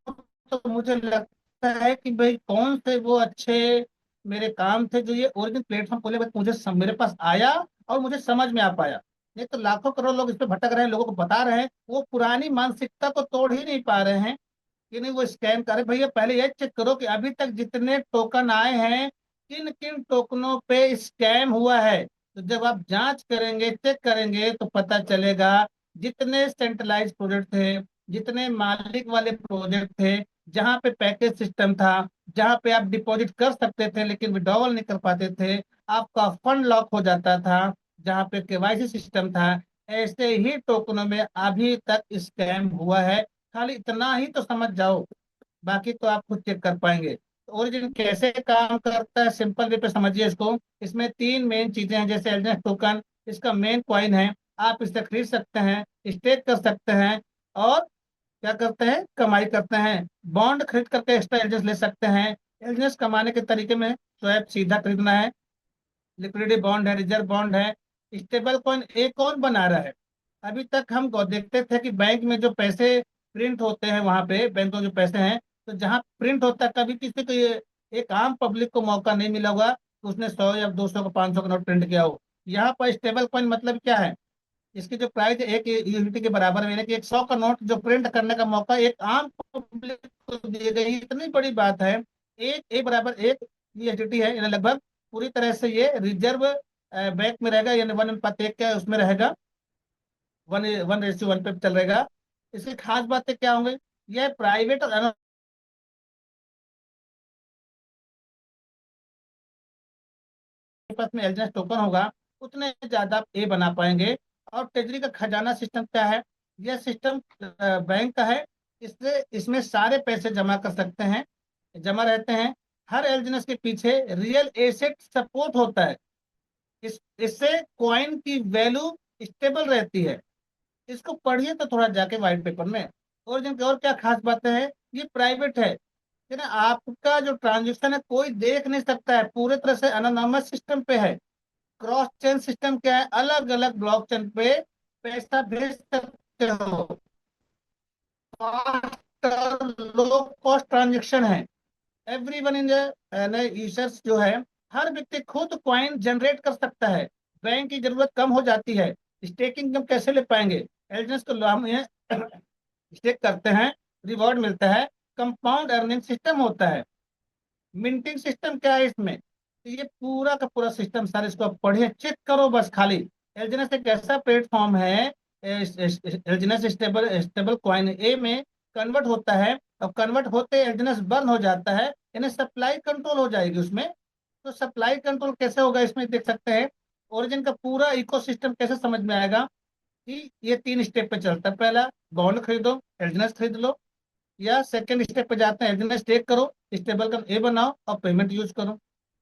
तो मुझे लगता है कि भाई कौन से वो अच्छे मेरे काम थे जो ये ओरिजिन प्लेटफॉर्म खोले, बस मुझे मेरे पास आया और मुझे समझ में आ पाया। नहीं तो लाखों करोड़ लोग इस पे भटक रहे हैं, लोगों को बता रहे हैं, वो पुरानी मानसिकता को तोड़ ही नहीं पा रहे हैं कि नहीं वो स्कैम करे। भैया पहले ये चेक करो कि अभी तक जितने टोकन आए हैं, किन किन टोकनों पे स्कैम हुआ है। तो जब आप जांच करेंगे, चेक करेंगे, तो पता चलेगा जितने सेंट्रलाइज प्रोजेक्ट थे, जितने मालिक वाले प्रोजेक्ट थे, जहां पे पैकेज सिस्टम था, जहां पे आप डिपॉजिट कर सकते थे लेकिन विड्रॉवल नहीं कर पाते थे, आपका फंड लॉक हो जाता था, जहां पे केवाईसी सिस्टम था, ऐसे ही टोकनों में अभी तक स्कैम हुआ है। खाली इतना ही तो समझ जाओ, बाकी तो आप खुद चेक कर पाएंगे। तो ओरिजिन कैसे काम करता है, सिंपल वे पे समझिए इसको। इसमें 3 मेन चीजें हैं। जैसे एलजीएस टोकन, इसका मेन कॉइन है, आप इससे खरीद सकते हैं, स्टेक कर सकते हैं, और क्या करते हैं, कमाई करते हैं। बॉन्ड खरीद करके एक्स्ट्रा एलजीएस ले सकते हैं। एलजीएस कमाने के तरीके में स्वैप सीधा खरीदना है, लिक्विडिटी बॉन्ड है, रिजर्व बॉन्ड है, स्टेबल कॉइन एक कौन बना रहा है। अभी तक हम देखते थे कि बैंक में जो पैसे प्रिंट होते हैं, वहां पे बैंकों के पैसे हैं, तो जहां प्रिंट होता है, कभी किसी को ये एक आम पब्लिक को मौका नहीं मिला होगा कि उसने 100 या 200 का 500 का नोट प्रिंट किया हो। यहाँ पर स्टेबल कॉइन मतलब क्या है, इसकी जो प्राइस एक यूनिटी के बराबर है, यानी कि 100 का नोट जो प्रिंट करने का मौका एक आम पब्लिक को दी गई, इतनी बड़ी बात है। एक ए बराबर एक यूएसडीटी है, यानी लगभग पूरी तरह से ये रिजर्व बैंक में रहेगा, यानी 1:1 का उसमें रहेगा, 1:1 पे चल रहेगा। इसकी खास बातें क्या होंगी, यह प्राइवेट और पास में एलजीएस टोकन होगा, उतने ज्यादा आप ए बना पाएंगे। और ट्रेजरी का खजाना सिस्टम क्या है, यह सिस्टम बैंक का है। इससे इसमें सारे पैसे जमा कर सकते हैं, जमा रहते हैं। हर एलजीएस के पीछे रियल एसेट सपोर्ट होता है। इससे कॉइन की वैल्यू स्टेबल रहती है। इसको पढ़िए तो थोड़ा जाके व्हाइट पेपर में, ओरिजिन की और क्या खास बातें हैं, ये प्राइवेट है ना। आपका जो ट्रांजेक्शन है कोई देख नहीं सकता है, पूरे तरह से एनोनिमस सिस्टम पे है। क्रॉस चेन सिस्टम क्या है, अलग अलग ब्लॉक चेन पे पैसा भेज सकते हो। फास्ट और लो कॉस्ट ट्रांजेक्शन है। एवरीवन इन यूजर्स जो है, हर व्यक्ति खुद क्वाइन जनरेट कर सकता है। बैंक की जरूरत कम हो जाती है। स्टेकिंग हम कैसे ले पाएंगे? एल्डेंस को हम स्टेक करते हैं, रिवॉर्ड मिलता है। कंपाउंड अर्निंग सिस्टम होता है। मिंटिंग सिस्टम क्या है इसमें, तो ये पूरा का पूरा सिस्टम सर, इसको आप पढ़िए, चेक करो बस खाली। एलजीनेस एक ऐसा प्लेटफॉर्म है, एलजीनेस स्टेबल स्टेबल कॉइन ए में कन्वर्ट होता है। और कन्वर्ट होते एलजीनेस बर्न हो जाता है, यानी सप्लाई कंट्रोल हो जाएगी उसमें। तो सप्लाई कंट्रोल कैसे होगा इसमें देख सकते हैं। ओरिजिन का पूरा इकोसिस्टम कैसे समझ में आएगा कि ये 3 स्टेप पे चलता है। पहला, बॉन्ड खरीदो, एलजीनेस खरीद लो। या सेकंड स्टेप पे जाते हैं, एग्रीमेंट टेक करो, स्टेबल का ए बनाओ और पेमेंट यूज करो।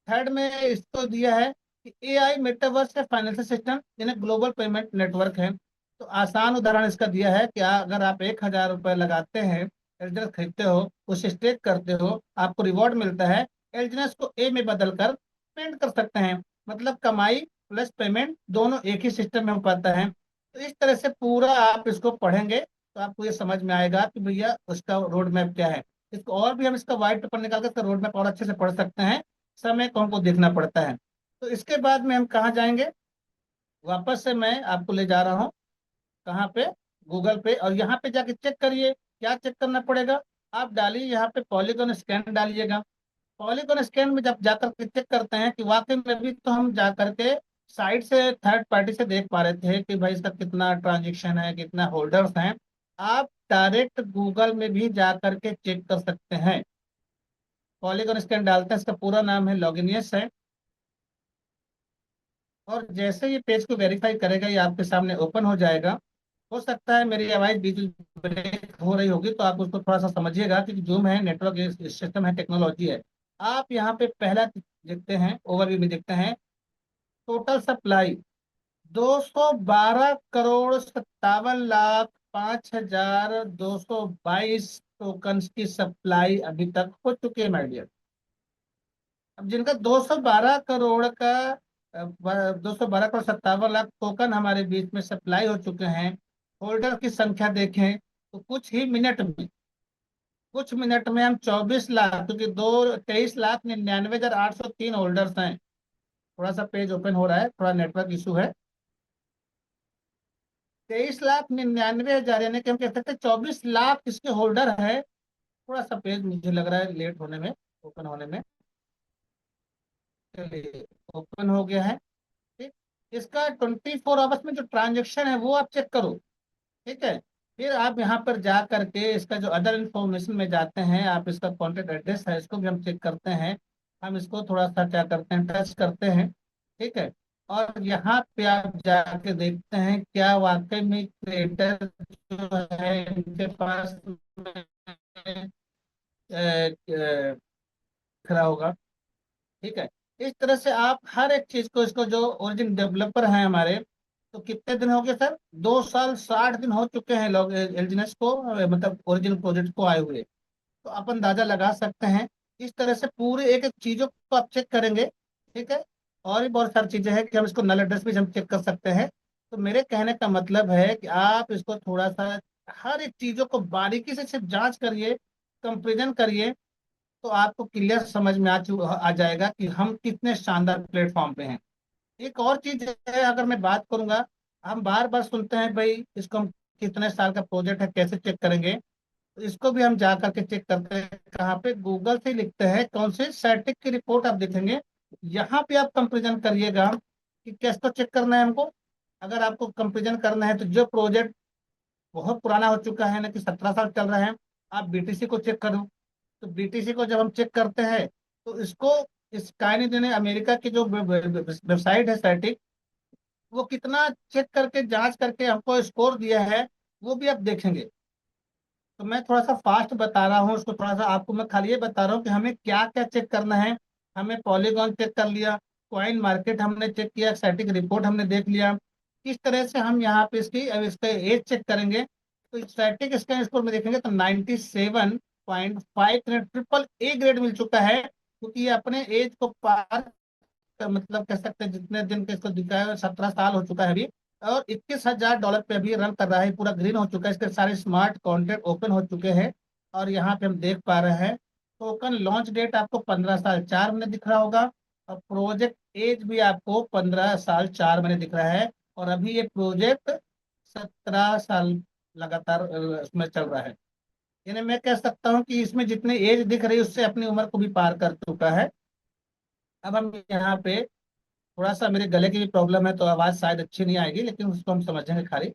थर्ड में इसको दिया है कि एआई मेटावर्स है, फाइनेंशियल सिस्टम यानी ग्लोबल पेमेंट नेटवर्क है। तो आसान उदाहरण इसका दिया है कि अगर आप 1,000 रुपये लगाते हैं, एल्जिनस खरीदते हो, उसे स्टेक करते हो, आपको रिवॉर्ड मिलता है। एल्जिनस को ए में बदल कर पेमेंट कर सकते हैं। मतलब कमाई प्लस पेमेंट दोनों एक ही सिस्टम में हो पाता है। तो इस तरह से पूरा आप इसको पढ़ेंगे तो आपको ये समझ में आएगा कि भैया उसका रोड मैप क्या है। इसको और भी हम इसका व्हाइट पेपर निकाल कर इसका रोड मैप और अच्छे से पढ़ सकते हैं। समय को हमको देखना पड़ता है। तो इसके बाद में हम कहाँ जाएंगे, वापस से मैं आपको ले जा रहा हूँ कहाँ पे, गूगल पे। और यहाँ पे जाके चेक करिए, क्या चेक करना पड़ेगा। आप डालिए यहाँ पे पॉलीगॉन स्कैन डालिएगा। पॉलीगॉन स्कैन में जब जाकर के चेक करते हैं कि वाकई में भी, तो हम जा करके साइड से थर्ड पार्टी से देख पा रहे थे कि भाई इसका कितना ट्रांजेक्शन है, कितना होल्डर्स हैं। आप डायरेक्ट गूगल में भी जा करके चेक कर सकते हैं। पॉलीगॉन स्कैन डालते हैं, इसका पूरा नाम है लॉगिनियस है। और जैसे ये पेज को वेरीफाई करेगा, ये आपके सामने ओपन हो जाएगा। हो सकता है मेरी आवाज बीच में ब्रेक हो रही होगी, तो आप उसको थोड़ा सा समझिएगा कि जूम है, नेटवर्क सिस्टम है, टेक्नोलॉजी है। आप यहाँ पे पहला देखते हैं, ओवरव्यू में देखते हैं, टोटल सप्लाई 212,57,05,222 टोकन्स की सप्लाई अभी तक हो चुकी है माय डियर। अब जिनका 212 करोड़ का 212 करोड़ 57 लाख टोकन हमारे बीच में सप्लाई हो चुके हैं। होल्डर की संख्या देखें तो कुछ मिनट में हम 24 लाख, क्योंकि दो 23,99,803 होल्डर्स हैं। थोड़ा सा पेज ओपन हो रहा है, थोड़ा नेटवर्क इशू है। 23,99,000 यानी कि हम कह सकते हैं 24 लाख इसके होल्डर है। थोड़ा सा पेज मुझे लग रहा है लेट होने में, ओपन होने में। चलिए, ओपन हो गया है। ठीक, इसका 24 आवर्स में जो ट्रांजेक्शन है वो आप चेक करो। ठीक है, फिर आप यहाँ पर जा करके इसका जो अदर इंफॉर्मेशन में जाते हैं, आप इसका कॉन्टेक्ट एड्रेस है, इसको भी हम चेक करते हैं। हम इसको थोड़ा सा क्या करते हैं, टच करते हैं। ठीक है, और यहाँ पे आप जाके देखते हैं क्या वाकई में क्रिएटर जो है इनके पास खड़ा होगा। ठीक है, इस तरह से आप हर एक चीज को, इसको जो ओरिजिन डेवलपर हैं हमारे, तो कितने दिन हो गए सर, 2 साल 60 दिन हो चुके हैं लोग एलजीनेस को मतलब ओरिजिन प्रोजेक्ट को आए हुए। तो आप अंदाजा लगा सकते हैं। इस तरह से पूरे एक एक चीजों को आप चेक करेंगे। ठीक है, और भी बहुत सारी चीजें हैं कि हम इसको नल एड्रेस भी हम चेक कर सकते हैं। तो मेरे कहने का मतलब है कि आप इसको थोड़ा सा हर एक चीजों को बारीकी से सिर्फ जांच करिए, कंपेरिजन करिए। तो आपको क्लियर समझ में आ जाएगा कि हम कितने शानदार प्लेटफॉर्म पे हैं। एक और चीज है, अगर मैं बात करूंगा, हम बार बार सुनते हैं भाई इसको हम कितने साल का प्रोजेक्ट है कैसे चेक करेंगे। तो इसको भी हम जा करके चेक करते हैं, कहाँ पे, गूगल से लिखते हैं कौन से सैटिक की रिपोर्ट आप देखेंगे। यहाँ पे आप कंपेरिजन करिएगा कि कैसे तो चेक करना है हमको। अगर आपको कंपेरिजन करना है तो जो प्रोजेक्ट बहुत पुराना हो चुका है ना, कि 17 साल चल रहा है, आप बीटीसी को चेक करो। तो बीटीसी को जब हम चेक करते हैं तो इसको, इस काइनिक ने अमेरिका की जो वेबसाइट है सैटिक, वो कितना चेक करके जांच करके हमको स्कोर दिया है, वो भी आप देखेंगे। तो मैं थोड़ा सा फास्ट बता रहा हूँ उसको, थोड़ा सा आपको मैं खाली ये बता रहा हूँ कि हमें क्या क्या चेक करना है। हमें पॉलीगॉन चेक कर लिया, कॉइन मार्केट हमने चेक किया, स्टैटिक रिपोर्ट हमने देख लिया। किस तरह से हम यहाँ पे इसकी, अब इसका एज चेक करेंगे। तो स्टैटिक स्कैन स्कोर में देखेंगे तो 97.5 ट्रिपल ए ग्रेड मिल चुका है, क्योंकि ये अपने एज को पार मतलब कह सकते हैं जितने दिन के इसको दिखा है 17 साल हो चुका है अभी। और $21,000 पे अभी रन कर रहा है, पूरा ग्रीन हो चुका है, इसके सारे स्मार्ट कॉन्ट्रैक्ट ओपन हो चुके हैं। और यहाँ पे हम देख पा रहे हैं टोकन लॉन्च डेट आपको 15 साल 4 महीने दिख रहा होगा। और प्रोजेक्ट एज भी आपको 15 साल 4 महीने दिख रहा है। और अभी ये प्रोजेक्ट 17 साल लगातार उसमें चल रहा है। यानी मैं कह सकता हूँ कि इसमें जितनी एज दिख रही है उससे अपनी उम्र को भी पार कर चुका है। अब हम यहाँ पे थोड़ा सा मेरे गले की भी प्रॉब्लम है तो आवाज शायद अच्छी नहीं आएगी, लेकिन उसको हम समझेंगे खाली।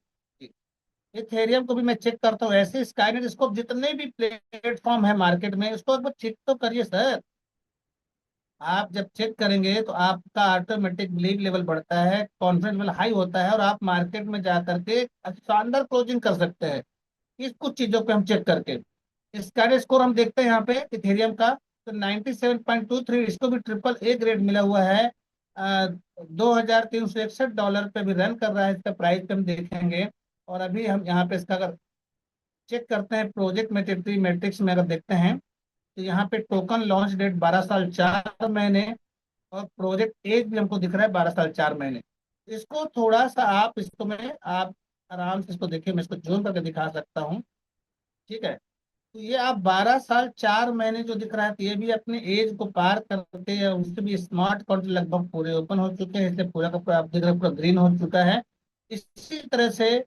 इथेरियम को भी मैं चेक करता हूँ ऐसे स्काईनेट इसको जितने भी प्लेटफॉर्म है मार्केट में उसको एक बार चेक तो करिए सर। आप जब चेक करेंगे तो आपका ऑटोमेटिक बिलीव लेवल बढ़ता है, कॉन्फिडेंस लेवल हाई होता है, और आप मार्केट में जा करके शानदार क्लोजिंग कर सकते हैं इस कुछ चीजों को हम चेक करके। इसका स्कोर हम देखते हैं यहाँ पे इथेरियम का, तो 97.23 इसको भी ट्रिपल ए ग्रेड मिला हुआ है। $2,361 पे भी रन कर रहा है, इसका प्राइस पे हम देखेंगे। और अभी हम यहाँ पे इसका अगर चेक करते हैं प्रोजेक्ट मेटिट्री मैट्रिक्स में अगर देखते हैं तो यहाँ पे टोकन लॉन्च डेट 12 साल 4 महीने, और प्रोजेक्ट एज भी हमको दिख रहा है 12 साल 4 महीने। इसको थोड़ा सा आप इसको में आप आराम से इसको देखिए, मैं इसको जूम करके दिखा सकता हूँ। ठीक है, तो ये आप 12 साल 4 महीने जो दिख रहा है तो ये भी अपने एज को पार करके या उससे भी स्मार्ट कॉन्ट्रैक्ट लगभग पूरे ओपन हो चुके हैं, इसलिए पूरा का पूरा आप देख रहे हैं पूरा ग्रीन हो चुका है। इसी तरह से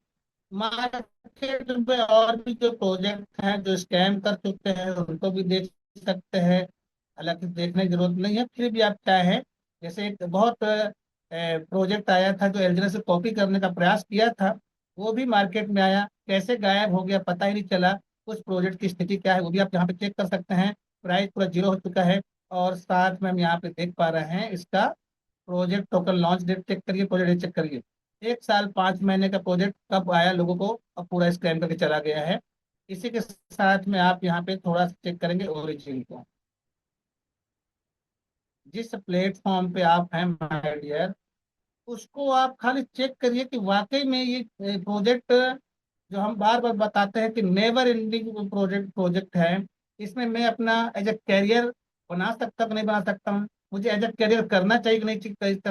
मार्केट में और भी जो प्रोजेक्ट हैं जो स्कैम कर चुके हैं उनको भी देख सकते हैं। हालांकि देखने की जरूरत नहीं है, फिर भी आप चाहें, जैसे एक बहुत प्रोजेक्ट आया था जो एलजीएनएस से कॉपी करने का प्रयास किया था, वो भी मार्केट में आया, कैसे गायब हो गया पता ही नहीं चला। उस प्रोजेक्ट की स्थिति क्या है वो भी आप यहाँ पे चेक कर सकते हैं। प्राइस पूरा जीरो हो चुका है। और साथ में हम यहाँ पे देख पा रहे हैं इसका project token launch date check करिए, प्रोजेक्ट डेट चेक करिए। 1 साल 5 महीने का प्रोजेक्ट कब आया लोगों को, अब पूरा स्कैम करके चला गया है। इसी के साथ में आप यहाँ पे थोड़ा सा चेक करेंगे ओरिजिन को। जिस प्लेटफॉर्म पे आप हैं माय डियर, उसको आप खाली चेक करिए कि वाकई में ये प्रोजेक्ट जो हम बार बार बताते हैं कि नेवर एंडिंग प्रोजेक्ट है, इसमें मैं अपना एज ए कैरियर बना सकता कि नहीं बना सकता हूँ, मुझे एज ए कैरियर करना चाहिए कि नहीं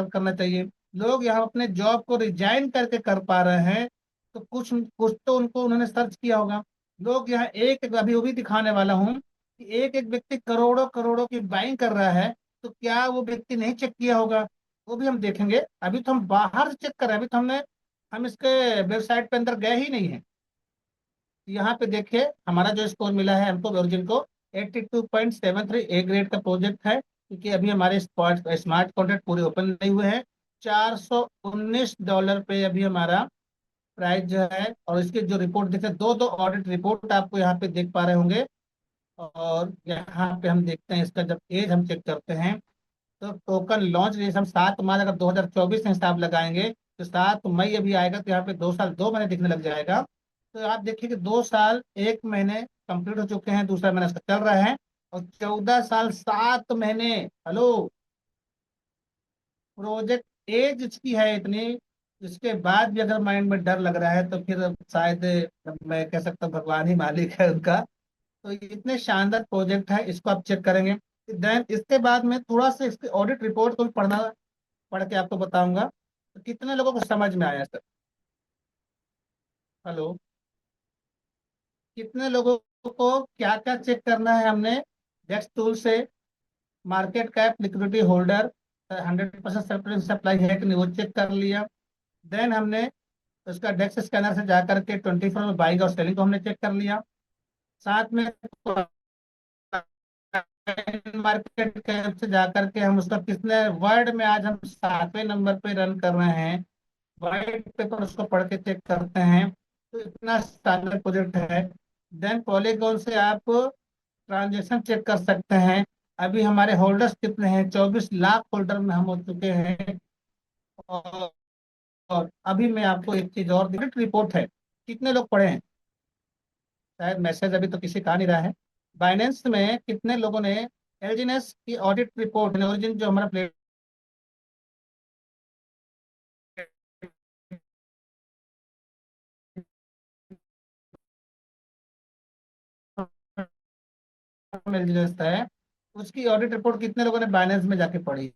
करना चाहिए। लोग यहाँ अपने जॉब को रिजाइन करके कर पा रहे हैं, तो कुछ कुछ तो उनको उन्होंने सर्च किया होगा। लोग यहाँ एक एक अभी वो भी दिखाने वाला हूँ कि एक एक व्यक्ति करोड़ों करोड़ों की बाइंग कर रहा है, तो क्या वो व्यक्ति नहीं चेक किया होगा, वो भी हम देखेंगे। अभी तो हम बाहर से चेक कर रहे हैं, अभी तो हम इसके वेबसाइट पे अंदर गए ही नहीं है। यहाँ पे देखिए हमारा जो स्कोर मिला है हमको ओरिजिन को 82.73 ए ग्रेड का प्रोजेक्ट है, क्योंकि अभी हमारे स्मार्ट कॉन्ट्रैक्ट पूरे ओपन नहीं हुए हैं। $419 पे अभी हमारा प्राइस जो है, और इसके जो रिपोर्ट देखते हैं दो दो ऑडिट रिपोर्ट आपको यहाँ पे देख पा रहे होंगे। और यहाँ पे हम देखते हैं इसका जब एज हम चेक करते हैं तो टोकन लॉन्च जैसे हम 7 मार्च अगर 2024 से हिसाब लगाएंगे तो 7 मई अभी आएगा, तो यहाँ पे 2 साल 2 महीने दिखने लग जाएगा। तो आप देखिए कि 2 साल 1 महीने कंप्लीट हो चुके हैं, दूसरा महीना इसका चल रहा है। और 14 साल 7 महीने, हेलो, प्रोजेक्ट एज इसकी है इतनी, इसके बाद भी अगर माइंड में डर लग रहा है तो फिर शायद मैं कह सकता हूँ भगवान ही मालिक है उनका। तो ये इतने शानदार प्रोजेक्ट है, इसको आप चेक करेंगे। देन इसके बाद में थोड़ा सा इसके ऑडिट रिपोर्ट को भी पढ़ के आपको बताऊंगा तो कितने लोगों को समझ में आया सर। हेलो, कितने लोगों को क्या क्या चेक करना है हमने डेक्स टूल से, market cap liquidity holder 100% supply है कि नहीं वो चेक कर लिया। देन हमने उसका डेक्स स्कैनर से जाकर के 24 में बाइंग और सेलिंग को हमने चेक कर लिया। साथ में मार्केट कैप से जाकर के हम उसका कितने वर्ड में आज हम 7वें नंबर पे रन कर रहे हैं, वाइट पेपर उसको पढ़ के चेक करते हैं। तो इतना स्टैंडर्ड प्रोजेक्ट है। देन पॉलीगॉन से आप ट्रांजेक्शन चेक कर सकते हैं। अभी हमारे होल्डर्स कितने हैं, 24 लाख होल्डर में हम हो चुके हैं। और, और अभी मैं आपको एक चीज और रिपोर्ट है, कितने लोग पढ़े हैं, शायद मैसेज अभी तो किसी का नहीं रहा है। बाइनेंस में कितने लोगों ने एलजीएनएस की ऑडिट रिपोर्ट, ओरिजिन जो हमारा नाम एलजीएस है, उसकी ऑडिट रिपोर्ट कितने लोगों ने बाइनेंस में जाके पढ़ी?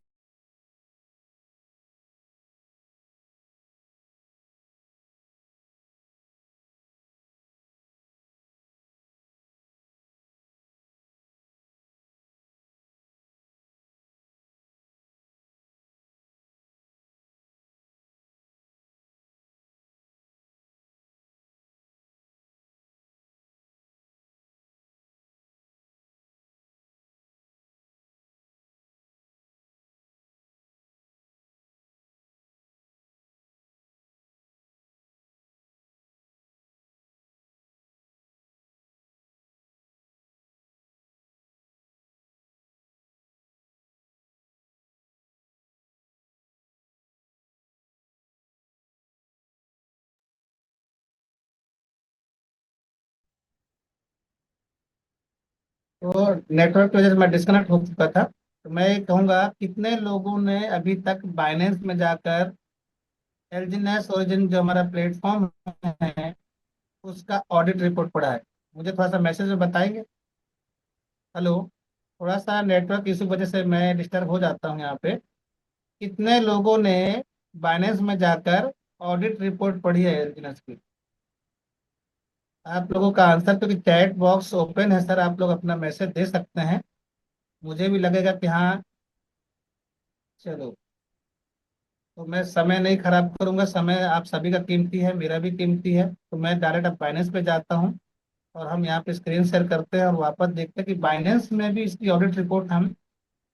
तो नेटवर्क की वजह से मैं डिस्कनेक्ट हो चुका था। तो मैं ये कहूंगा, कितने लोगों ने अभी तक बाइनेंस में जाकर एलजीनेस ओरिजिन जो हमारा प्लेटफॉर्म है उसका ऑडिट रिपोर्ट पढ़ा है? मुझे थोड़ा सा मैसेज में बताएंगे। हेलो। थोड़ा सा नेटवर्क इसी वजह से मैं डिस्टर्ब हो जाता हूँ यहाँ पे। कितने लोगों ने बाइनेंस में जाकर ऑडिट रिपोर्ट पढ़ी है एलजीनेस की? आप लोगों का आंसर, क्योंकि चैट बॉक्स ओपन है सर, आप लोग अपना मैसेज दे सकते हैं। मुझे भी लगेगा कि हाँ। चलो, तो मैं समय नहीं खराब करूंगा, समय आप सभी का कीमती है, मेरा भी कीमती है, तो मैं डायरेक्ट अब बाइनेंस पे जाता हूँ। और हम यहाँ पे स्क्रीन शेयर करते हैं और वापस देखते हैं कि बाइनेंस में भी इसकी ऑडिट रिपोर्ट हम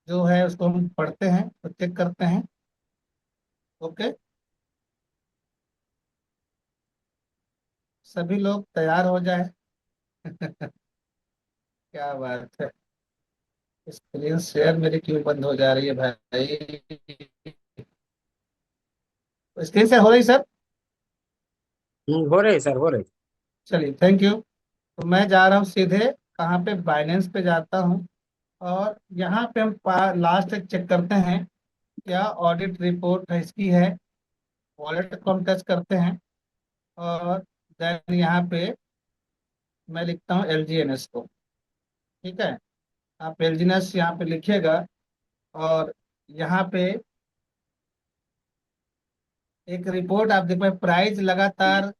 जो है उसको हम पढ़ते हैं तो चेक करते हैं। ओके। सभी लोग तैयार हो जाए। क्या बात है। स्क्रीन शेयर मेरी क्यों बंद हो जा रही है भाई? स्क्रीन शेयर हो रही सर? हो रहे सर, हो रहे। चलिए, थैंक यू। तो मैं जा रहा हूँ सीधे कहाँ पे, बाइनेंस पे जाता हूँ। और यहाँ पे हम लास्ट तक चेक करते हैं क्या ऑडिट रिपोर्ट है इसकी है। वॉलेट को हम टच करते हैं और देन यहाँ पे मैं लिखता हूँ एलजीएनएस को। ठीक है। आप एलजीएनएस यहाँ पे लिखिएगा। और यहाँ पे एक रिपोर्ट आप देखो, प्राइस लगातार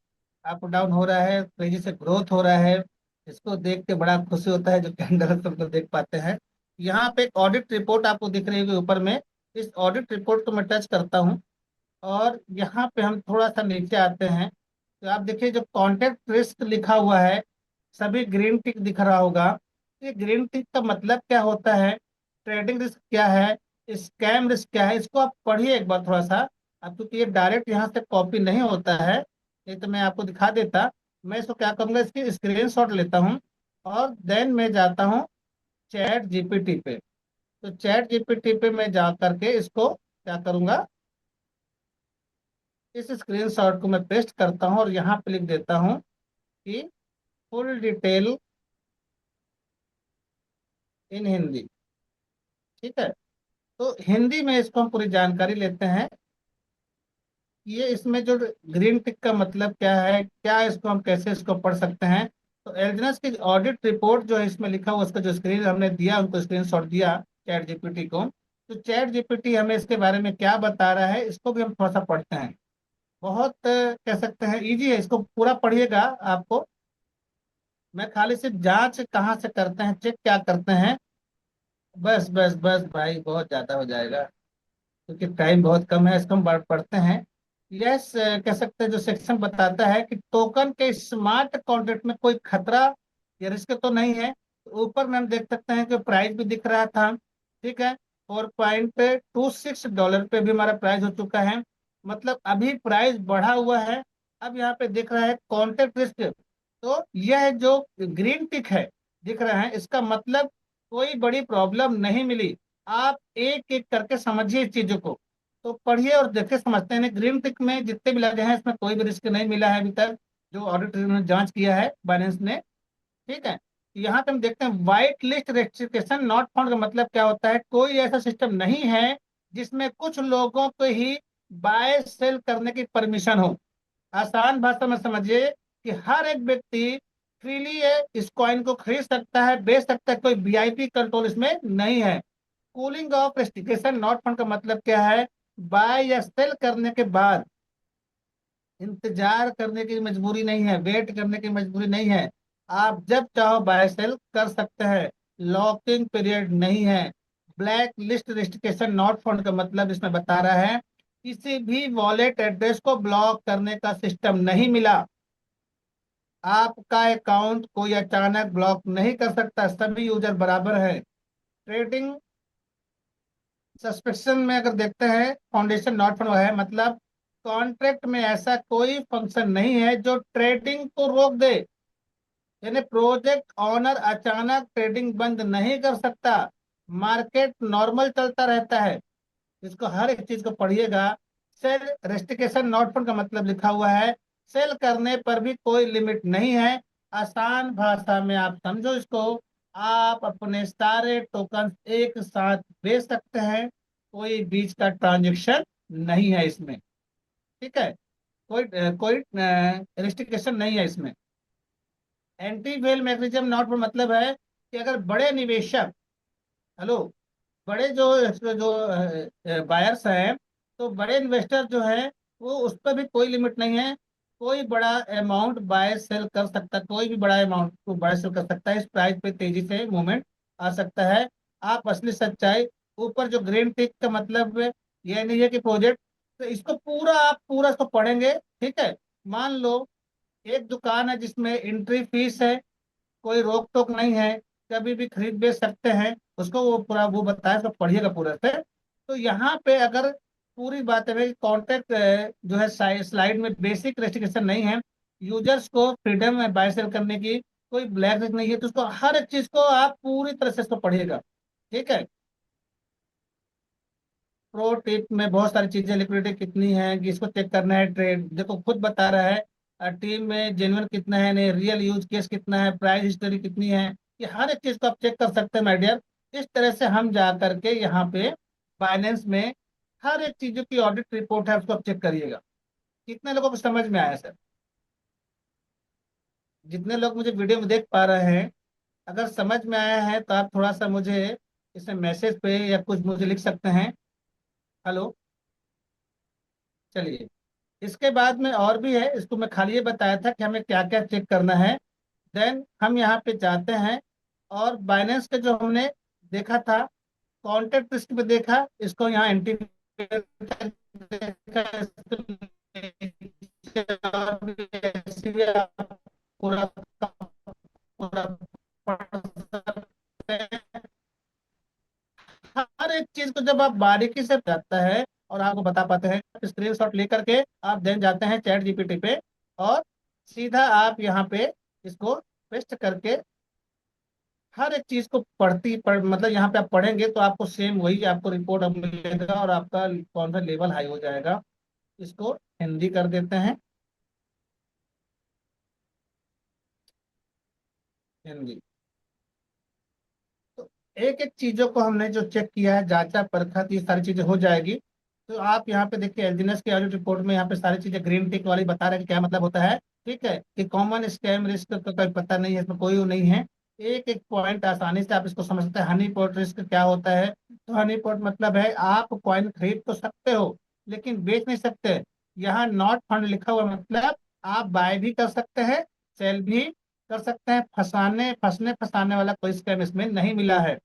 अप डाउन हो रहा है, तेजी से ग्रोथ हो रहा है। इसको देख के बड़ा खुशी होता है जो कैंडल को देख पाते हैं। यहाँ पे एक ऑडिट रिपोर्ट आपको दिख रही है ऊपर में। इस ऑडिट रिपोर्ट को मैं टच करता हूँ और यहाँ पे हम थोड़ा सा नीचे आते हैं। तो आप देखिए जो कॉन्टेक्ट रिस्क लिखा हुआ है, सभी ग्रीन टिक दिख रहा होगा। ये ग्रीन टिक का मतलब क्या होता है, ट्रेडिंग रिस्क क्या है, स्कैम रिस्क क्या है, इसको आप पढ़िए एक बार थोड़ा सा। अब क्योंकि ये डायरेक्ट यहाँ से कॉपी नहीं होता है, नहीं तो मैं आपको दिखा देता। मैं इसको क्या करूँगा, इसकी स्क्रीनशॉट लेता हूँ और देन मैं जाता हूँ चैट जीपीटी पे। तो चैट जीपीटी पे मैं जा करके इसको क्या करूँगा, इस स्क्रीनशॉट को मैं पेस्ट करता हूँ और यहाँ पे लिख देता हूँ कि फुल डिटेल इन हिंदी। ठीक है। तो हिंदी में इसको हम पूरी जानकारी लेते हैं। ये इसमें जो ग्रीन टिक का मतलब क्या है, क्या इसको हम कैसे इसको पढ़ सकते हैं। तो एलजनस की ऑडिट रिपोर्ट जो है इसमें लिखा हुआ, उसका जो स्क्रीन हमने दिया, उनको स्क्रीनशॉट दिया चैट जीपीटी को। तो चैट जीपीटी हमें इसके बारे में क्या बता रहा है, इसको भी हम थोड़ा सा पढ़ते हैं। बहुत कह सकते हैं इजी है, इसको पूरा पढ़िएगा आपको। मैं खाली सिर्फ जांच कहाँ से करते हैं, चेक क्या करते हैं, बस बस बस भाई, बहुत ज्यादा हो जाएगा क्योंकि टाइम बहुत कम है। इसको हम पढ़ते हैं। यस, कह सकते हैं जो सेक्शन बताता है कि टोकन के स्मार्ट कॉन्ट्रैक्ट में कोई खतरा या रिस्क तो नहीं है। तो ऊपर में हम देख सकते हैं कि प्राइस भी दिख रहा था। ठीक है। $4.26 पे भी हमारा प्राइस हो चुका है। मतलब अभी प्राइस बढ़ा हुआ है। अब यहाँ पे दिख रहा है कॉन्ट्रैक्ट रिस्क। तो यह जो ग्रीन टिक है दिख रहा है, इसका मतलब कोई बड़ी प्रॉब्लम नहीं मिली। आप एक एक करके समझिए इस चीजों को। तो पढ़िए और देखिए, समझते हैं। ग्रीन टिक में जितने भी लगे हैं इसमें कोई भी रिस्क नहीं मिला है अभी तक, जो ऑडिटर ने जांच किया है बाइनेंस ने। ठीक है। यहाँ पे हम देखते हैं white list restriction not found का मतलब क्या होता है, कोई ऐसा सिस्टम नहीं है जिसमें कुछ लोगों को ही बाय सेल करने की परमिशन हो। आसान भाषा में समझिए कि हर एक व्यक्ति फ्रीली है, इस कॉइन को खरीद सकता है, बेच सकता है, कोई वीआईपी कंट्रोल इसमें नहीं है। Cooling of restriction not fund का मतलब क्या है? बाय या सेल करने के बाद इंतजार करने की मजबूरी नहीं है, वेट करने की मजबूरी नहीं है। आप जब चाहो बाय सेल कर सकते हैं। लॉकिंग पीरियड नहीं है। Black list restriction not fund का मतलब इसमें बता रहा है किसी भी वॉलेट एड्रेस को ब्लॉक करने का सिस्टम नहीं मिला। आपका अकाउंट कोई अचानक ब्लॉक नहीं कर सकता, सभी यूजर बराबर है। ट्रेडिंग सब्सक्रिप्शन में अगर देखते हैं फाउंडेशन नॉट फंड है, मतलब कॉन्ट्रैक्ट में ऐसा कोई फंक्शन नहीं है जो ट्रेडिंग को रोक दे। यानी प्रोजेक्ट ऑनर अचानक ट्रेडिंग बंद नहीं कर सकता। मार्केट नॉर्मल चलता रहता है। इसको हर एक चीज को पढ़िएगा। सेल रेस्ट्रिक्शन नॉट फंड का मतलब लिखा हुआ है सेल करने पर भी कोई लिमिट नहीं है। आसान भाषा में आप समझो इसको। आप अपने सारे टोकन एक साथ बेच सकते हैं। कोई बीच का ट्रांजेक्शन नहीं है इसमें। ठीक है। कोई रेस्ट्रिक्शन नहीं है इसमें। Anti well mechanism not fund मतलब है कि अगर बड़े निवेशक, हेलो, बड़े जो जो बायर्स हैं, तो बड़े इन्वेस्टर जो हैं वो उस पर भी कोई लिमिट नहीं है। कोई बड़ा अमाउंट बाय सेल कर सकता, कोई भी बड़ा अमाउंट को बाय सेल कर सकता है। इस प्राइस पे तेजी से मूवमेंट आ सकता है। आप असली सच्चाई, ऊपर जो ग्रीन टिक का मतलब है, ये नहीं है कि प्रोजेक्ट, तो इसको पूरा आप पूरा इसको पढ़ेंगे। ठीक है। मान लो एक दुकान है जिसमें एंट्री फीस है, कोई रोक टोक नहीं है, कभी भी खरीद बेच सकते हैं, उसको वो पूरा वो बताया, उसको पढ़िएगा पूरा से। तो यहाँ पे अगर पूरी बात है कि कॉन्ट्रैक्ट जो है स्लाइड में बेसिक रेस्ट्रिक्शन नहीं है, यूजर्स को फ्रीडम है बाय सेल करने की, कोई ब्लैक लिस्ट नहीं है, तो उसको हर एक चीज को आप पूरी तरह से इसको पढ़िएगा। ठीक है। प्रो टिप में बहुत सारी चीजें, लिक्विडिटी कितनी है कि इसको चेक करना है, ट्रेड देखो खुद बता रहा है, टीम में जेन्युइन कितना है, नहीं रियल यूज केस कितना है, प्राइस हिस्ट्री कितनी है, ये हर एक चीज को आप चेक कर सकते हैं माय डियर। इस तरह से हम जा करके यहाँ पे फाइनेंस में हर एक चीजों की ऑडिट रिपोर्ट है, उसको आप चेक करिएगा। कितने लोगों को समझ में आया सर? जितने लोग मुझे वीडियो में देख पा रहे हैं, अगर समझ में आया है तो आप थोड़ा सा मुझे इसमें मैसेज पे या कुछ मुझे लिख सकते हैं। हेलो। चलिए। इसके बाद में और भी है, इसको मैं खाली ये बताया था कि हमें क्या क्या चेक करना है। देन हम यहाँ पे जाते हैं और बाइनेंस के जो हमने देखा था, कॉन्टेक्ट रिस्क पे देखा, इसको यहाँ एंटी पूरा पूरा पढ़ सकते हैं। हर एक चीज को जब आप बारीकी से जाता है और आपको बता पाते हैं, स्क्रीन शॉट लेकर के आप देन जाते हैं चैट जीपीटी पे, और सीधा आप यहाँ पे इसको पेस्ट करके हर एक चीज को मतलब यहाँ पे आप पढ़ेंगे तो आपको सेम वही आपको रिपोर्ट अब मिलेगा, और आपका कौन सा लेवल हाई हो जाएगा। इसको हिंदी कर देते हैं। हिंदी। तो एक एक चीजों को हमने जो चेक किया है, जांचा परखा, तो ये सारी चीजें हो जाएगी। तो आप यहाँ पे देखिए एलजीएनएस की ऑडिट रिपोर्ट में यहाँ पे सारी चीजें ग्रीन टिक वाली बता रहे हैं कि क्या मतलब होता है। ठीक है, कि कॉमन स्कैम रिस्क का कोई पता नहीं है, इसमें कोई वो नहीं है। एक एक पॉइंट आसानी से आप इसको समझ सकते हैं। हनी पॉट रिस्क क्या होता है? तो हनी पॉट मतलब है आप कॉइन खरीद तो सकते हो लेकिन बेच नहीं सकते। यहाँ नॉट फंड लिखा हुआ मतलब आप बाय भी कर सकते हैं, सेल भी कर सकते हैं। फंसने फंसाने वाला कोई स्कैम इसमें नहीं मिला है।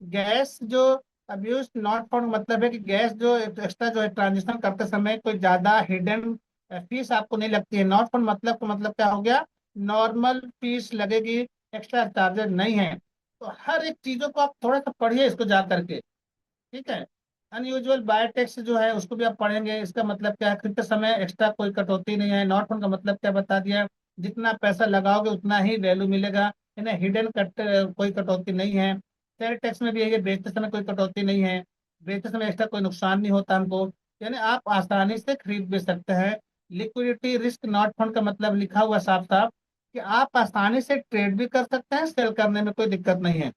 गैस जो अब्यूज नॉट फाउंड मतलब है कि गैस जो एक्स्ट्रा जो है ट्रांजेक्शन करते समय कोई ज्यादा हिडन फीस आपको नहीं लगती है। नॉट फाउंड मतलब का मतलब क्या हो गया? नॉर्मल फीस लगेगी, एक्स्ट्रा चार्जेस नहीं है। तो हर एक चीजों को आप थोड़ा सा पढ़िए इसको जा करके। ठीक है। अनयूजुअल बाय टैक्स जो है उसको भी आप पढ़ेंगे, इसका मतलब क्या है? खरीदते समय एक्स्ट्रा कोई कटौती नहीं है। नॉट फंड का मतलब क्या बता दिया, जितना पैसा लगाओगे उतना ही वैल्यू मिलेगा। इन्हें हिडन कोई कटौती नहीं है। सेल टैक्स में भी यही है, बेचते समय कोई कटौती नहीं है, बेचते समय एक्स्ट्रा कोई नुकसान नहीं होता हमको। यानी आप आसानी से खरीद बेच सकते हैं। लिक्विडिटी रिस्क नॉट फंड का मतलब लिखा हुआ साफ साफ कि आप आसानी से ट्रेड भी कर सकते हैं, सेल करने में कोई दिक्कत नहीं है।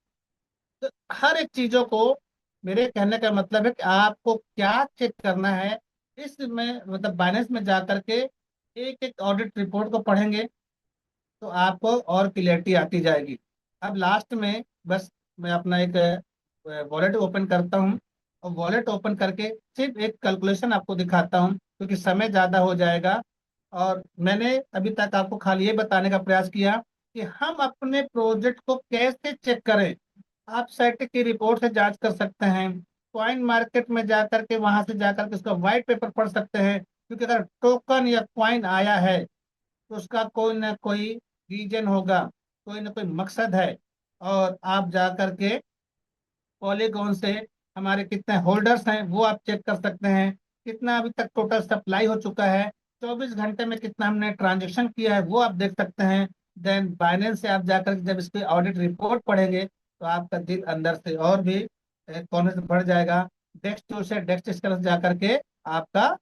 तो हर एक चीजों को, मेरे कहने का मतलब है कि आपको क्या चेक करना है, इसमें मतलब बाइनेंस में जा करके एक एक ऑडिट रिपोर्ट को पढ़ेंगे। तो आपको और क्लियरिटी आती जाएगी। अब लास्ट में बस मैं अपना एक वॉलेट ओपन करता हूँ, और वॉलेट ओपन करके सिर्फ एक कैलकुलेशन आपको दिखाता हूँ, क्योंकि समय ज़्यादा हो जाएगा। और मैंने अभी तक आपको खाली ये बताने का प्रयास किया कि हम अपने प्रोजेक्ट को कैसे चेक करें। आप सेट की रिपोर्ट से जांच कर सकते हैं, कॉइन मार्केट में जाकर के वहां से जाकर के उसका व्हाइट पेपर पढ़ सकते हैं, क्योंकि अगर टोकन या कॉइन आया है तो उसका कोई ना कोई रीजन होगा, कोई ना कोई मकसद है। और आप जा करके पॉलीगॉन से हमारे कितने होल्डर्स हैं वो आप चेक कर सकते हैं, कितना अभी तक टोटल सप्लाई हो चुका है, 24 घंटे में कितना हमने ट्रांजेक्शन किया है वो आप देख सकते हैं। देन बाइनेंस से आप जाकर के जब इसकी ऑडिट रिपोर्ट पढ़ेंगे तो आपका दिल अंदर से और भी कॉन्फिडेंस बढ़ जाएगा। डेस्क टू से डेस्क स्केल जाकर के आपका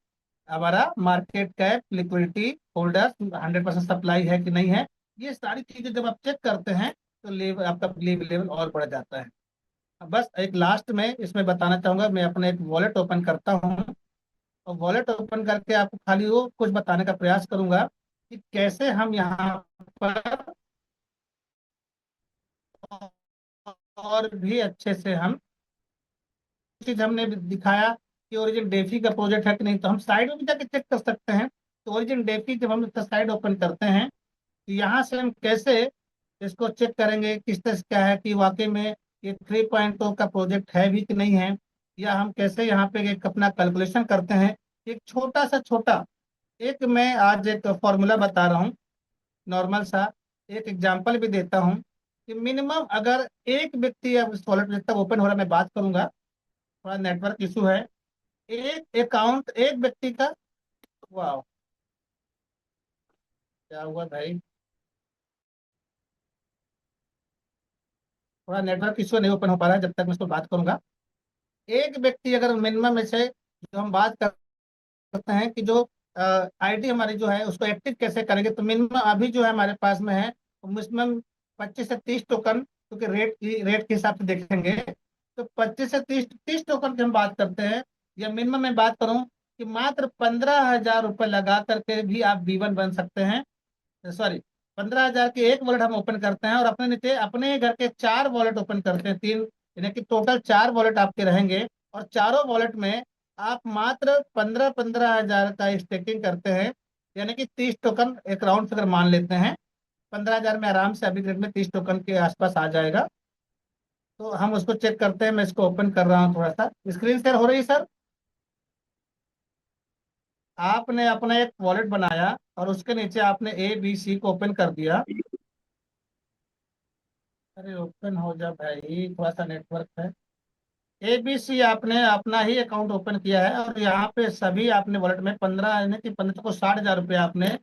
हमारा market cap, liquidity, holder, 100% supply है कि नहीं है, ये सारी चीजें जब आप चेक करते हैं तो लेवल आपका बिलीव लेवल और बढ़ जाता है। अब बस एक लास्ट में इसमें बताना चाहूंगा, मैं अपने एक वॉलेट ओपन करता हूँ, और वॉलेट ओपन करके आपको खाली वो कुछ बताने का प्रयास करूंगा कि कैसे हम यहाँ पर और भी अच्छे से हम चीज हमने दिखाया कि ओरिजिन डेफी का प्रोजेक्ट है कि नहीं, तो हम साइड में भी जाके चेक कर सकते हैं। तो ओरिजिन डेफी जब हम इसका साइड ओपन करते हैं तो यहाँ से हम कैसे इसको चेक करेंगे किस तरह से क्या है कि वाकई में ये 3.0 का प्रोजेक्ट है भी कि नहीं है, या हम कैसे यहाँ पे एक अपना कैलकुलेशन करते हैं। एक छोटा सा छोटा एक मैं आज एक फॉर्मूला बता रहा हूँ, नॉर्मल सा एक एग्जांपल भी देता हूँ कि मिनिमम अगर एक व्यक्ति, अब सॉलिड जब तक ओपन हो रहा है मैं बात करूंगा, थोड़ा नेटवर्क इशू है। एक अकाउंट एक व्यक्ति का, वाह क्या हुआ भाई, थोड़ा नेटवर्क इशू नहीं ओपन हो पा रहा है जब तक मैं इसको बात करूंगा। एक व्यक्ति अगर मिनिमम में से जो हम बात करते हैं कि जो आईडी हमारी जो है उसको एक्टिव कैसे करेंगे, तो मिनिमम अभी जो है हमारे पास में है मिनिमम 25 से 30 टोकन, क्योंकि रेट के हिसाब से देखेंगे तो 25 से 30 टोकन की हम बात करते हैं। या मिनिमम मैं बात करूं कि मात्र 15,000 रुपये लगा करके भी आप B1 बन सकते हैं। सॉरी, 15,000 के एक वॉलेट हम ओपन करते हैं और अपने नीचे अपने घर के 4 वॉलेट ओपन करते हैं, तीन, यानी कि टोटल 4 वॉलेट आपके रहेंगे। और चारों वॉलेट में आप मात्र 15-15 हजार का स्टेकिंग करते हैं, यानी कि 30 टोकन एक राउंड फिगर मान लेते हैं। 15,000 में आराम से अभी ग्रेड में 30 टोकन के आसपास आ जाएगा। तो हम उसको चेक करते हैं, मैं इसको ओपन कर रहा हूँ, थोड़ा सा स्क्रीन शेयर हो रही है सर। आपने अपना एक वॉलेट बनाया और उसके नीचे आपने ABC को ओपन कर दिया। अरे ओपन हो जा भाई, थोड़ा सा नेटवर्क है। ABC आपने अपना ही अकाउंट ओपन किया है और यहाँ पे सभी आपने वॉलेट में 15, यानी कि 15 को 60,000 रुपये आपने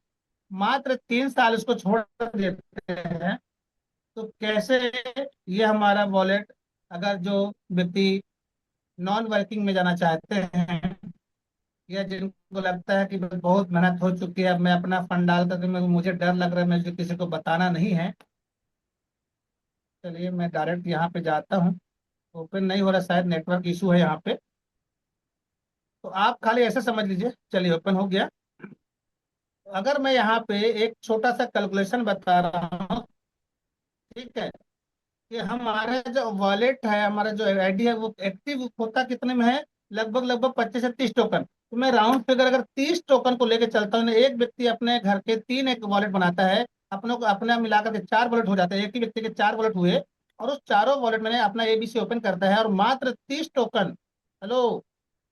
मात्र 3 साल इसको छोड़ देते हैं। तो कैसे ये हमारा वॉलेट, अगर जो व्यक्ति नॉन वर्किंग में जाना चाहते हैं, या जिनको लगता है कि बहुत मेहनत हो चुकी है, अब मैं अपना फंड डाल करके मुझे डर लग रहा है, मुझे किसी को बताना नहीं है, चलिए मैं डायरेक्ट यहाँ पे जाता हूँ। ओपन नहीं हो रहा, शायद नेटवर्क इशू है यहाँ पे। तो आप खाली ऐसे समझ लीजिए, चलिए ओपन हो गया। अगर मैं यहाँ पे एक छोटा सा कैलकुलेशन बता रहा हूँ, ठीक है, कि हमारा जो वॉलेट है, हमारा जो आईडी है वो एक्टिव होता कितने में है, लगभग लगभग 25 से 30 टोकन। तो मैं राउंड फिगर अगर 30 टोकन को लेकर चलता हूँ, एक व्यक्ति अपने घर के तीन एक वॉलेट बनाता है, अपनों को अपने मिलाकर के 4 वॉलेट हो जाते हैं, एक ही व्यक्ति के 4 वॉलेट हुए, और उस चारों वॉलेट में अपना ABC ओपन करता है और मात्र 30 टोकन, हेलो,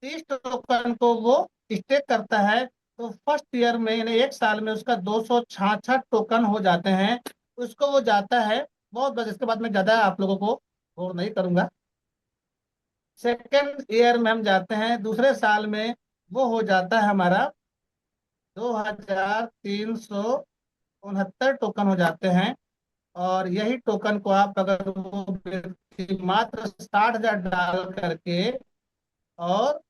30 टोकन को वो स्टेक करता है। तो फर्स्ट ईयर में यानी एक साल में उसका 266 टोकन हो जाते हैं, उसको वो जाता है। बहुत बस, इसके बाद मैं ज्यादा आप लोगों को बोर नहीं करूंगा। सेकेंड ईयर में हम जाते हैं, दूसरे साल में वो हो जाता है हमारा 2,369 टोकन हो जाते हैं। और यही टोकन को आप अगर वो व्यक्ति मात्र 60,000 डाल करके और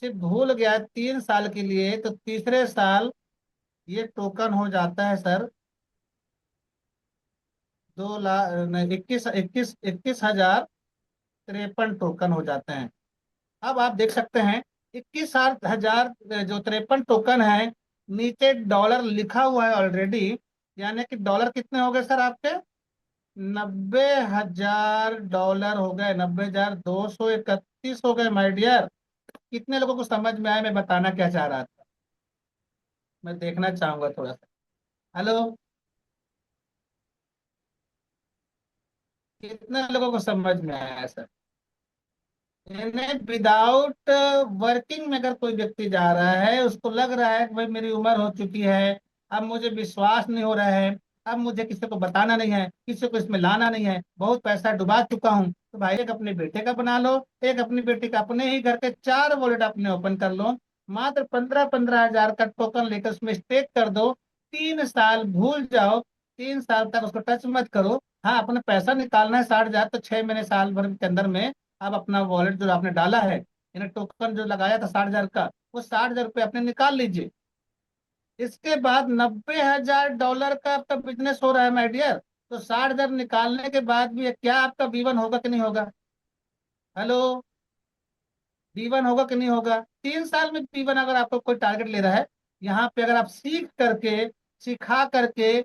सिर्फ भूल गया 3 साल के लिए, तो तीसरे साल ये टोकन हो जाता है सर 2 लाख, नहीं, 21,53 टोकन हो जाते हैं। अब आप देख सकते हैं 21,000 जो 53 टोकन है, नीचे डॉलर लिखा हुआ है ऑलरेडी। यानी कि डॉलर कितने हो गए सर आपके? 90,000 डॉलर हो गए, 90,231 हो गए माय डियर। कितने लोगों को समझ में आया मैं बताना क्या चाह रहा था? मैं देखना चाहूंगा थोड़ा सा। हेलो, कितने लोगों को समझ में आया सर? यानी विदाउट वर्किंग में अगर कोई व्यक्ति जा रहा है, उसको लग रहा है कि भाई मेरी उम्र हो चुकी है, अब मुझे विश्वास नहीं हो रहा है, अब मुझे किसी को बताना नहीं है, किसी को इसमें लाना नहीं है, बहुत पैसा डुबा चुका हूँ, तो भाई एक अपने बेटे का बना लो, एक अपनी बेटी का, अपने ही घर के 4 वॉलेट अपने ओपन कर लो। मात्र 15-15 हजार का टोकन लेकर उसमें स्टेक कर दो। 3 साल भूल जाओ, 3 साल तक उसको टच मत करो। हाँ, अपना पैसा निकालना है 60,000, तो 6 महीने साल भर के अंदर में आप अपना वॉलेट जो आपने डाला है, यानी टोकन जो लगाया था 60,000 का, वो 60,000 रुपये अपने निकाल लीजिए। इसके बाद 90,000 डॉलर का आपका बिजनेस हो रहा है माय डियर। तो 60,000 निकालने के बाद भी क्या आपका बीवन होगा कि नहीं होगा? हेलो, बीवन होगा कि नहीं होगा? 3 साल में बीवन अगर आपको कोई टारगेट ले रहा है, यहाँ पे अगर आप सीख करके, सिखा करके,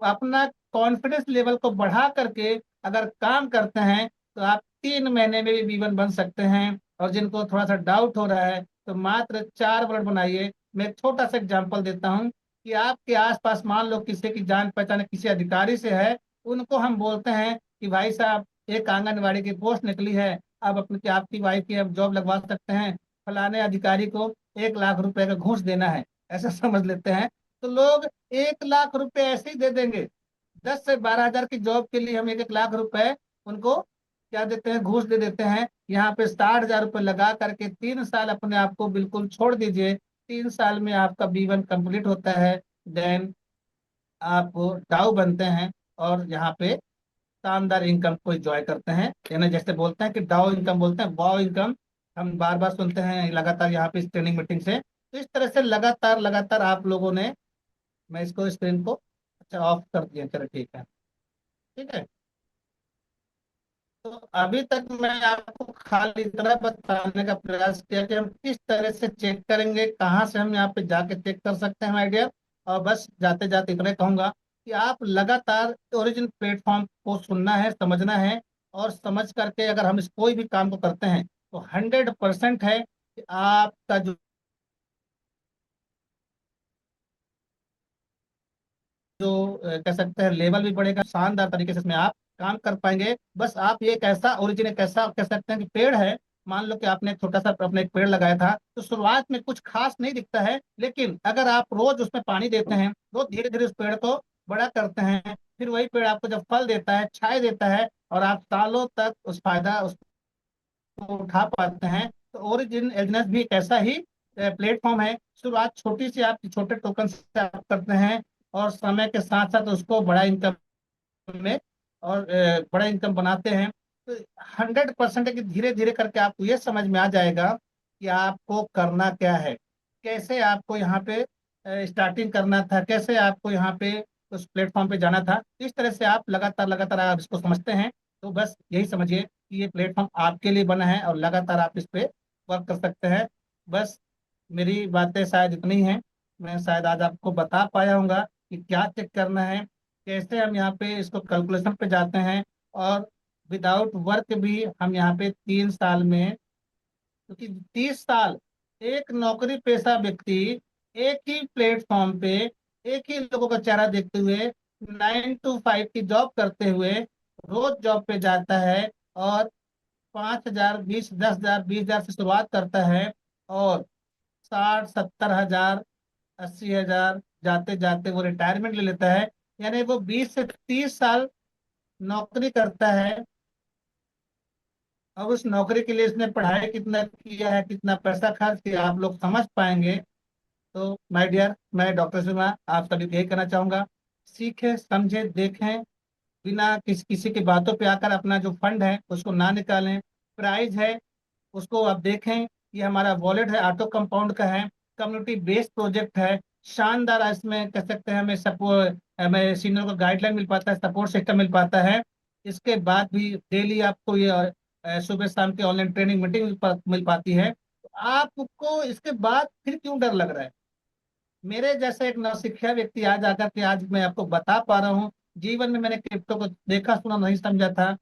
अपना कॉन्फिडेंस लेवल को बढ़ा करके अगर काम करते हैं, तो आप 3 महीने में भी बीवन बन सकते हैं। और जिनको थोड़ा सा डाउट हो रहा है, तो मात्र 4 वर्ड बनाइए। मैं एक छोटा सा एग्जांपल देता हूँ कि आपके आसपास मान लो किसी की जान पहचान किसी अधिकारी से है, उनको हम बोलते हैं कि भाई साहब, एक आंगनवाड़ी की पोस्ट निकली है, अब अपनी आपकी वाइफ की अब जॉब लगवा सकते हैं, फलाने अधिकारी को 1 लाख रुपए का घूस देना है, ऐसा समझ लेते हैं। तो लोग 1 लाख रुपए ऐसे ही दे देंगे। 10 से 12 हजार की जॉब के लिए हम 1 1 लाख रुपए उनको क्या देते हैं, घूस दे देते हैं। यहाँ पे 60,000 रुपये लगा करके 3 साल अपने आप को बिल्कुल छोड़ दीजिए। 3 साल में आपका बीवन कंप्लीट होता है। देन आप डाउ बनते हैं और यहाँ पे शानदार इनकम को एंजॉय करते हैं। यानी जैसे बोलते हैं कि डाउ इनकम, बोलते हैं वाओ इनकम, हम बार बार सुनते हैं लगातार यहाँ पे इस ट्रेनिंग मीटिंग से। तो इस तरह से लगातार लगातार आप लोगों ने, मैं इसको स्क्रीन को अच्छा ऑफ कर दिया, चलो ठीक है। ठीक है, तो अभी तक मैं आपको खाली इतना बताने का प्रयास किया कि हम किस तरह से चेक करेंगे, कहाँ से हम यहाँ पे जाके चेक कर सकते हैं आइडिया। और बस जाते जाते इतना ही कहूंगा कि आप लगातार ओरिजिन प्लेटफॉर्म को सुनना है, समझना है। और समझ करके अगर हम इस कोई भी काम को करते हैं, तो 100% है कि आपका जो कह सकते हैं लेवल भी बढ़ेगा, शानदार तरीके से इसमें आप काम कर पाएंगे। बस आप ये एक ऐसा ओरिजिन, एक ऐसा कह सकते हैं कि पेड़ है। मान लो कि आपने एक छोटा सा अपने एक पेड़ लगाया था, तो शुरुआत में कुछ खास नहीं दिखता है, लेकिन अगर आप रोज उसमें पानी देते हैं, तो धीरे धीरे उस पेड़ को बड़ा करते हैं, फिर वही पेड़ आपको जब फल देता है, छाए देता है, और आप सालों तक उस फायदा उसको उठा पाते हैं। तो ओरिजिन एजनेस भी एक ऐसा ही प्लेटफॉर्म है। शुरुआत छोटी सी आप छोटे टोकन से आप करते हैं, और समय के साथ साथ उसको बड़ा इनकम में और बड़ा इनकम बनाते हैं। तो 100% है कि धीरे धीरे करके आपको ये समझ में आ जाएगा कि आपको करना क्या है, कैसे आपको यहाँ पे स्टार्टिंग करना था, कैसे आपको यहाँ पे उस प्लेटफॉर्म पे जाना था। इस तरह से आप लगातार लगातार आप इसको समझते हैं, तो बस यही समझिए कि ये प्लेटफॉर्म आपके लिए बना है और लगातार आप इस पे वर्क कर सकते हैं। बस मेरी बातें शायद इतनी हैं। मैं शायद आज आपको बता पाया हूँगा कि क्या चेक करना है, कैसे हम यहाँ पे इसको कैलकुलेशन पे जाते हैं। और विदाउट वर्क भी हम यहाँ पे 3 साल में, क्योंकि 30 साल एक नौकरी पेशा व्यक्ति एक ही प्लेटफॉर्म पे एक ही लोगों का चेहरा देखते हुए 9 to 5 की जॉब करते हुए रोज जॉब पे जाता है, और 5,000, 20, 10,000, 20,000 से शुरुआत करता है, और 60-70 हजार, 80 हजार जाते जाते वो रिटायरमेंट ले लेता है। यानी वो 20 से 30 साल नौकरी करता है। अब उस नौकरी के लिए इसने पढ़ाई कितना किया है, कितना पैसा खर्च किया, आप लोग समझ पाएंगे। तो माय डियर, मैं डॉक्टर शर्मा आप सभी को यही कहना चाहूंगा, सीखें, समझें, देखें, बिना किसी की बातों पे आकर अपना जो फंड है उसको ना निकालें। प्राइज है, उसको आप देखें। ये हमारा वॉलेट है, ऑटो कंपाउंड का है, कम्युनिटी बेस्ड प्रोजेक्ट है। शानदार इसमें कह सकते हैं हमें सपोर्ट, हमें सीनियर को गाइडलाइन मिल पाता है, सपोर्ट सिस्टम मिल पाता है। इसके बाद भी डेली आपको ये सुबह शाम की ऑनलाइन ट्रेनिंग मीटिंग मिल पाती है। तो आपको इसके बाद फिर क्यों डर लग रहा है? मेरे जैसे एक नौसिखिया व्यक्ति आज आकर के आज मैं आपको बता पा रहा हूँ। जीवन में मैंने क्रिप्टो को देखा सुना नहीं समझा था,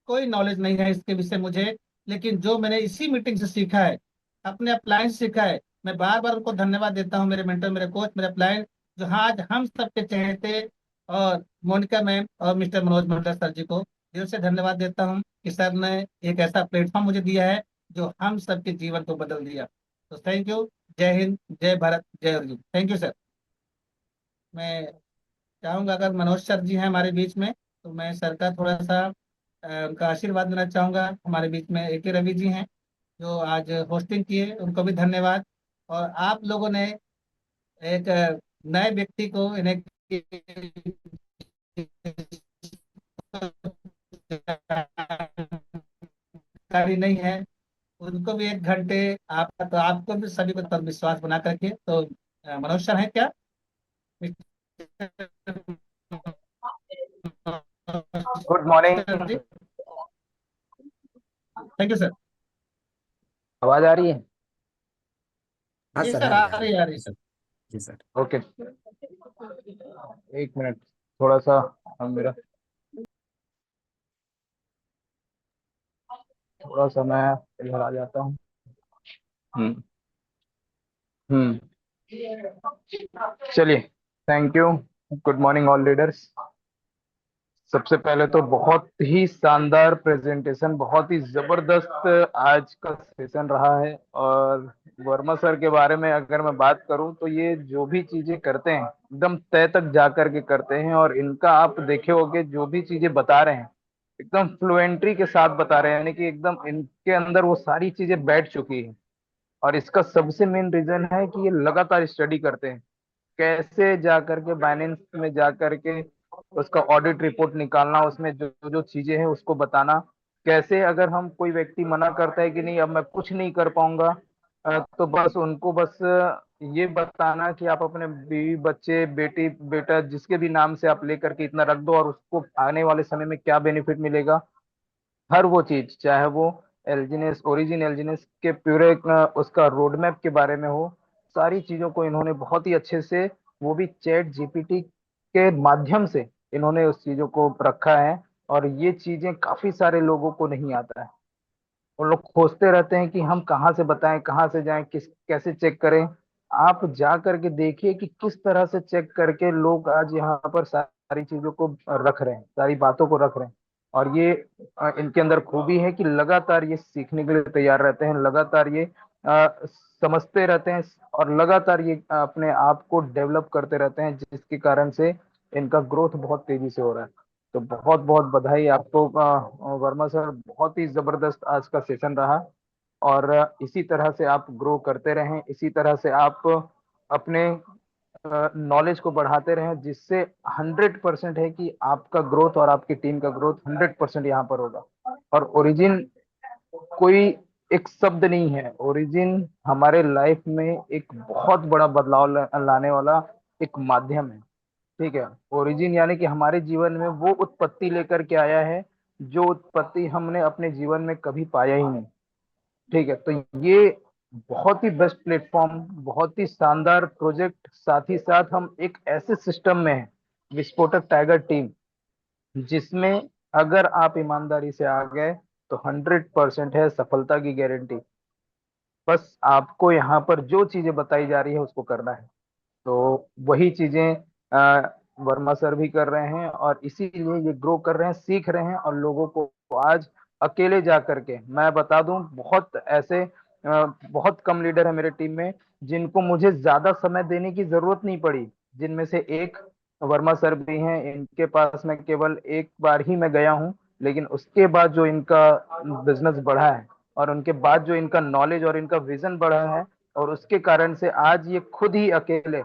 कोई नॉलेज नहीं है इसके विषय मुझे। लेकिन जो मैंने इसी मीटिंग से सीखा है, अपने अपलाइन से सीखा है, मैं बार बार उनको धन्यवाद देता हूँ, मेरे मेंटर, मेरे कोच, मेरे अपलाइन, जो हाँ आज हम सबके चहेते, और मोनिका मैम और मिस्टर मनोज मंडल सर जी को दिल से धन्यवाद देता हूँ कि सर ने एक ऐसा प्लेटफॉर्म मुझे दिया है जो हम सबके जीवन को बदल दिया। तो थैंक यू। जय हिंद, जय भारत, जय अर्जुन। Thank you sir. मैं चाहूंगा अगर मनोज सर जी हैं हमारे बीच में, तो मैं सर का थोड़ा सा उनका आशीर्वाद देना चाहूंगा। हमारे बीच में ए के रवि जी हैं जो आज होस्टिंग किए, उनको भी धन्यवाद। और आप लोगों ने एक नए व्यक्ति को इन्हें जानकारी नहीं है, उनको भी 1 घंटे आपका, तो आपको भी सभी को पर विश्वास बना करके, तो मनोज सर है क्या? Good morning. Sir ji, thank you sir. आवाज आ रही है? हाँ जी सर, सर, आ रही आ है, आ रही रही है आ रही। जी सर। जी सर। ओके, एक मिनट, थोड़ा सा मेरा थोड़ा सा मैं इधर आ जाता हूँ। हम्म हम्म चलिए, thank you. Good morning all leaders. सबसे पहले तो बहुत ही शानदार प्रेजेंटेशन, बहुत ही जबरदस्त आज का सेशन रहा है। और वर्मा सर के बारे में अगर मैं बात करूं तो ये जो भी चीजें करते हैं एकदम तय तक जा करके करते हैं। और इनका आप देखे होगे जो भी चीजें बता रहे हैं एकदम फ्लुएंट्री के साथ बता रहे हैं, यानी कि एकदम इनके अंदर वो सारी चीजें बैठ चुकी है। और इसका सबसे मेन रीजन है कि ये लगातार स्टडी करते हैं, कैसे जा करके बाइनेंस में जा करके उसका ऑडिट रिपोर्ट निकालना, उसमें जो जो चीजें हैं उसको बताना। कैसे अगर हम कोई व्यक्ति मना करता है कि नहीं अब मैं कुछ नहीं कर पाऊंगा, तो बस उनको बस ये बताना कि आप अपने बीवी बच्चे बेटी बेटा जिसके भी नाम से आप लेकर के इतना रख दो और उसको आने वाले समय में क्या बेनिफिट मिलेगा। हर वो चीज, चाहे वो एलजीनेस ओरिजिन एलजीनेस के पूरे उसका रोड मैप के बारे में हो, सारी चीजों को इन्होंने बहुत ही अच्छे से, वो भी चैट जीपीटी के माध्यम से इन्होंने उस चीजों को रखा है। और ये चीजें काफी सारे लोगों को नहीं आता है। उन लोग खोजते रहते हैं कि हम कहाँ से बताएं, कहाँ से जाएं, किस कैसे चेक करें। आप जा करके देखिए कि किस तरह से चेक करके लोग आज यहाँ पर सारी चीजों को रख रहे हैं, सारी बातों को रख रहे हैं। और ये इनके अंदर खूबी है कि लगातार ये सीखने के लिए तैयार रहते हैं, लगातार ये समझते रहते हैं, और लगातार ये अपने आप को डेवलप करते रहते हैं, जिसके कारण से इनका ग्रोथ बहुत तेजी से हो रहा है। तो बहुत बहुत बधाई आपको वर्मा सर, बहुत ही जबरदस्त आज का सेशन रहा। और इसी तरह से आप ग्रो करते रहें, इसी तरह से आप अपने नॉलेज को बढ़ाते रहें, जिससे 100% है कि आपका ग्रोथ और आपकी टीम का ग्रोथ 100% यहाँ पर होगा। और ओरिजिन कोई एक शब्द नहीं है, ओरिजिन हमारे लाइफ में एक बहुत बड़ा बदलाव लाने वाला एक माध्यम है। ठीक है, ओरिजिन यानी कि हमारे जीवन में वो उत्पत्ति लेकर के आया है जो उत्पत्ति हमने अपने जीवन में कभी पाया ही नहीं। ठीक है, तो ये बहुत ही बेस्ट प्लेटफॉर्म, बहुत ही शानदार प्रोजेक्ट, साथ ही साथ हम एक ऐसे सिस्टम में हैं, विस्फोटक टाइगर टीम, जिसमें अगर आप ईमानदारी से आ गए तो 100% है सफलता की गारंटी। बस आपको यहाँ पर जो चीजें बताई जा रही है उसको करना है। तो वही चीजें वर्मा सर भी कर रहे हैं, और इसीलिए ये ग्रो कर रहे हैं, सीख रहे हैं। और लोगों को आज अकेले जा करके मैं बता दूं, बहुत ऐसे बहुत कम लीडर है मेरे टीम में जिनको मुझे ज्यादा समय देने की जरूरत नहीं पड़ी, जिनमें से एक वर्मा सर भी हैं। इनके पास मैं केवल एक बार ही मैं गया हूं, लेकिन उसके बाद जो इनका बिजनेस बढ़ा है, और उनके बाद जो इनका नॉलेज और इनका विजन बढ़ा है, और उसके कारण से आज ये खुद ही अकेले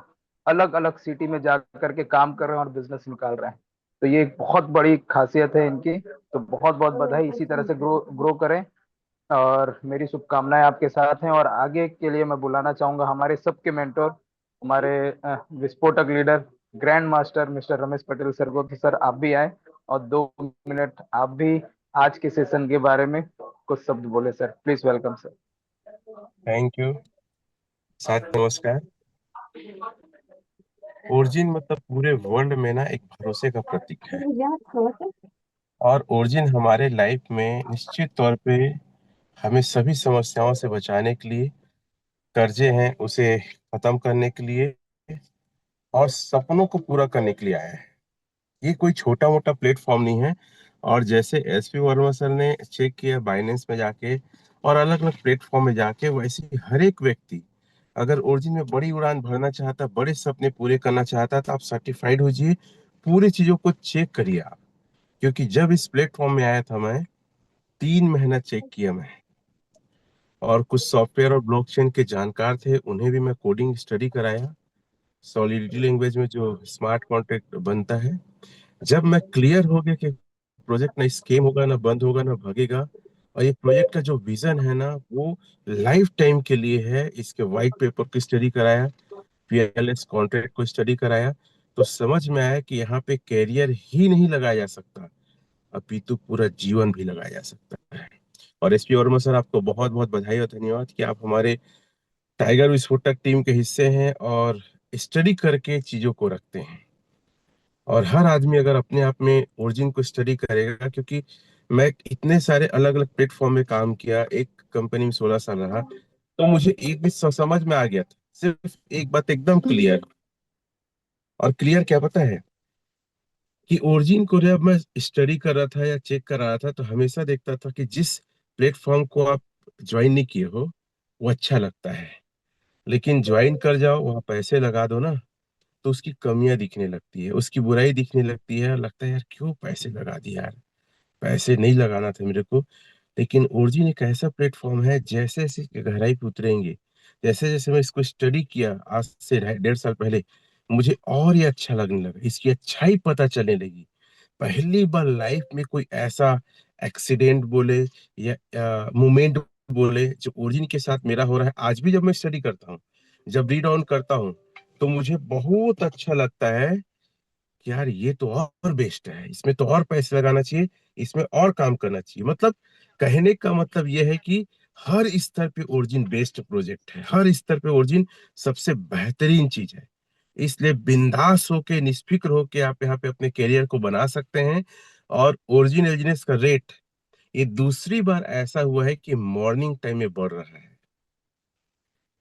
अलग अलग सिटी में जा करके काम कर रहे हैं और बिजनेस निकाल रहे हैं। तो ये एक बहुत बड़ी खासियत है इनकी। तो बहुत बहुत बधाई, इसी तरह से ग्रो ग्रो करें। और मेरी शुभकामनाएं आपके साथ हैं। और आगे के लिए मैं बुलाना चाहूंगा हमारे सबके मेंटोर, हमारे विस्फोटक leader, grand master mister Ramesh Patel sir को, कि सर आप भी आए और 2 मिनट आप भी आज के सेशन के बारे में कुछ शब्द बोले। Sir please welcome sir. Thank you. साथ नमस्कार। ओरिजिन मतलब पूरे वर्ल्ड में ना एक भरोसे का प्रतीक है। और ओरिजिन हमारे लाइफ में निश्चित तौर पे हमें सभी समस्याओं से बचाने के लिए, कर्जे हैं उसे खत्म करने के लिए, और सपनों को पूरा करने के लिए आया है। ये कोई छोटा मोटा प्लेटफॉर्म नहीं है। और जैसे एसपी वर्मा सर ने चेक किया बाइनेंस में जाके और अलग अलग प्लेटफॉर्म में जाके, वैसे ही हर एक व्यक्ति अगर ओरिजिन में बड़ी उड़ान भरना चाहता, बड़े सपने पूरे करना चाहता, तो आप सर्टिफाइड हो जाइए, पूरी चीजों को चेक करिए आप। क्योंकि जब इस प्लेटफॉर्म में आया था मैं, 3 महीना चेक किया मैं, और कुछ सॉफ्टवेयर और ब्लॉकचेन के जानकार थे, उन्हें भी मैं कोडिंग स्टडी कराया, सॉलिडिटी लैंग्वेज में जो स्मार्ट कॉन्ट्रैक्ट बनता है। जब मैं क्लियर हो गया कि प्रोजेक्ट ना स्केम होगा, ना बंद होगा, ना भागेगा, और ये प्रोजेक्ट का जो विजन है ना वो लाइफ टाइम के लिए है, इसके व्हाइट पेपर की स्टडी कराया, पीएलएस कॉन्ट्रैक्ट को स्टडी कराया, तो समझ में आया कि यहाँ पे कैरियर ही नहीं लगाया जा सकता, अपितु पूरा जीवन भी लगाया जा सकता है। और एसपी वर्मा सर, आपको बहुत बहुत बधाई और धन्यवाद कि आप हमारे टाइगर विस्फोटक टीम के हिस्से हैं और स्टडी करके चीजों को रखते हैं। और हर आदमी अगर अपने आप में ओरिजिन को स्टडी करेगा, क्योंकि मैं इतने सारे अलग अलग प्लेटफॉर्म में काम किया, एक कंपनी में 16 साल रहा, तो मुझे एक भी समझ में आ गया था, सिर्फ एक बात एकदम क्लियर। और क्लियर क्या पता है? कि ओरिजिन को जब मैं स्टडी कर रहा था या चेक कर रहा था, तो हमेशा देखता था कि जिस प्लेटफॉर्म को आप ज्वाइन नहीं किए हो वो अच्छा लगता है, लेकिन ज्वाइन कर जाओ, वहां पैसे लगा दो ना, तो उसकी कमियां दिखने लगती है, उसकी बुराई दिखने लगती है, और लगता है यार क्यों पैसे लगा दिए यार, पैसे नहीं लगाना था मेरे को। लेकिन ओरिजिन एक ऐसा प्लेटफॉर्म है, जैसे जैसे गहराई पे उतरेंगे, जैसे जैसे मैं इसको स्टडी किया आज से 1.5 साल पहले, मुझे और ये अच्छा लगने लगा, इसकी अच्छाई पता चलने लगी। पहली बार लाइफ में कोई ऐसा एक्सीडेंट बोले या मोमेंट बोले जो ओरिजिन के साथ मेरा हो रहा है। आज भी जब मैं स्टडी करता हूँ, जब रीड ऑन करता हूँ, तो मुझे बहुत अच्छा लगता है कि यार ये तो और बेस्ट है, इसमें तो और पैसे लगाना चाहिए, इसमें और काम करना चाहिए। मतलब कहने का मतलब ये है कि हर स्तर पे ओरिजिन बेस्ट प्रोजेक्ट है, हर स्तर पे ओरिजिन सबसे बेहतरीन चीज है। इसलिए बिंदास होके, निष्फिक्र होके आप यहाँ पे अपने करियर को बना सकते हैं। और ओरिजिन एलिजिनेस का रेट ये दूसरी बार ऐसा हुआ है कि मॉर्निंग टाइम में बढ़ रहा है।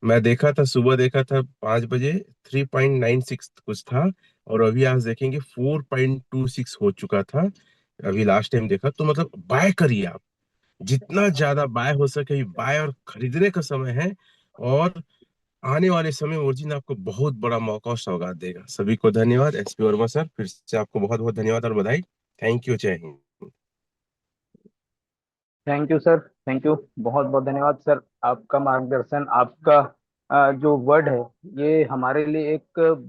मैं देखा था, सुबह देखा था 5 बजे 3.96 कुछ था, और अभी आज देखेंगे 4.26 हो चुका था। अभी लास्ट टाइम देखा तो मतलब बाय करिए आप, जितना ज्यादा बाय हो सके बाय, और खरीदने का समय है। और आने वाले समय में ओरिजिन आपको बहुत बड़ा मौका और सौगात देगा। सभी को धन्यवाद। एसपी वर्मा सर, फिर से आपको बहुत बहुत धन्यवाद और बधाई। थैंक यू, जय Hind. Thank you sir, thank you, बहुत बहुत धन्यवाद सर। आपका मार्गदर्शन, आपका जो वर्ड है, ये हमारे लिए एक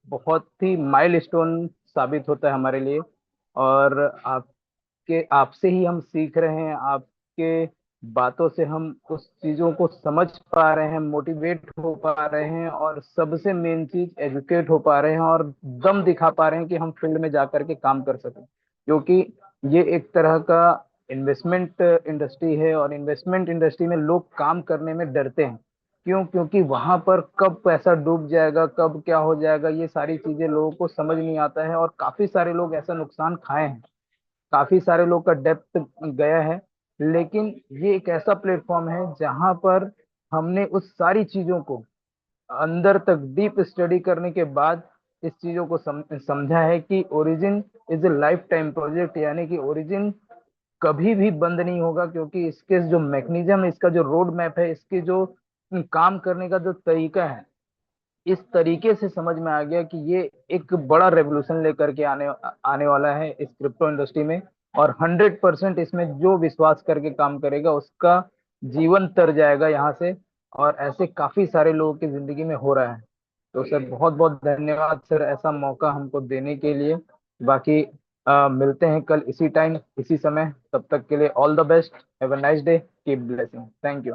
बहुत ही माइलस्टोन साबित होता है हमारे लिए। और आपके आपसे ही हम सीख रहे हैं, आपके बातों से हम उस चीजों को समझ पा रहे हैं, मोटिवेट हो पा रहे हैं, और सबसे मेन चीज एजुकेट हो पा रहे हैं, और दम दिखा पा रहे हैं कि हम फील्ड में जाकर के काम कर सकें। क्योंकि ये एक तरह का इन्वेस्टमेंट इंडस्ट्री है, और इन्वेस्टमेंट इंडस्ट्री में लोग काम करने में डरते हैं। क्यों? क्योंकि वहां पर कब पैसा डूब जाएगा, कब क्या हो जाएगा, ये सारी चीजें लोगों को समझ नहीं आता है, और काफी सारे लोग ऐसा नुकसान खाए हैं, काफी सारे लोग का डेप्थ गया है। लेकिन ये एक ऐसा प्लेटफॉर्म है जहां पर हमने उस सारी चीजों को अंदर तक डीप स्टडी करने के बाद इस चीजों को समझा है कि origin is a life time project, यानी कि ओरिजिन कभी भी बंद नहीं होगा। क्योंकि इसके जो मैकेनिज्म है, इसका जो रोड मैप है, इसके जो काम करने का जो तरीका है, इस तरीके से समझ में आ गया कि ये एक बड़ा रेवोल्यूशन लेकर के आने आने वाला है इस क्रिप्टो इंडस्ट्री में। और 100% इसमें जो विश्वास करके काम करेगा उसका जीवन तर जाएगा यहाँ से। और ऐसे काफी सारे लोगों की जिंदगी में हो रहा है। तो सर बहुत बहुत धन्यवाद सर, ऐसा मौका हमको देने के लिए। बाकी मिलते हैं कल इसी टाइम इसी समय, तब तक के लिए all the best, have a nice day, keep blessing, thank you.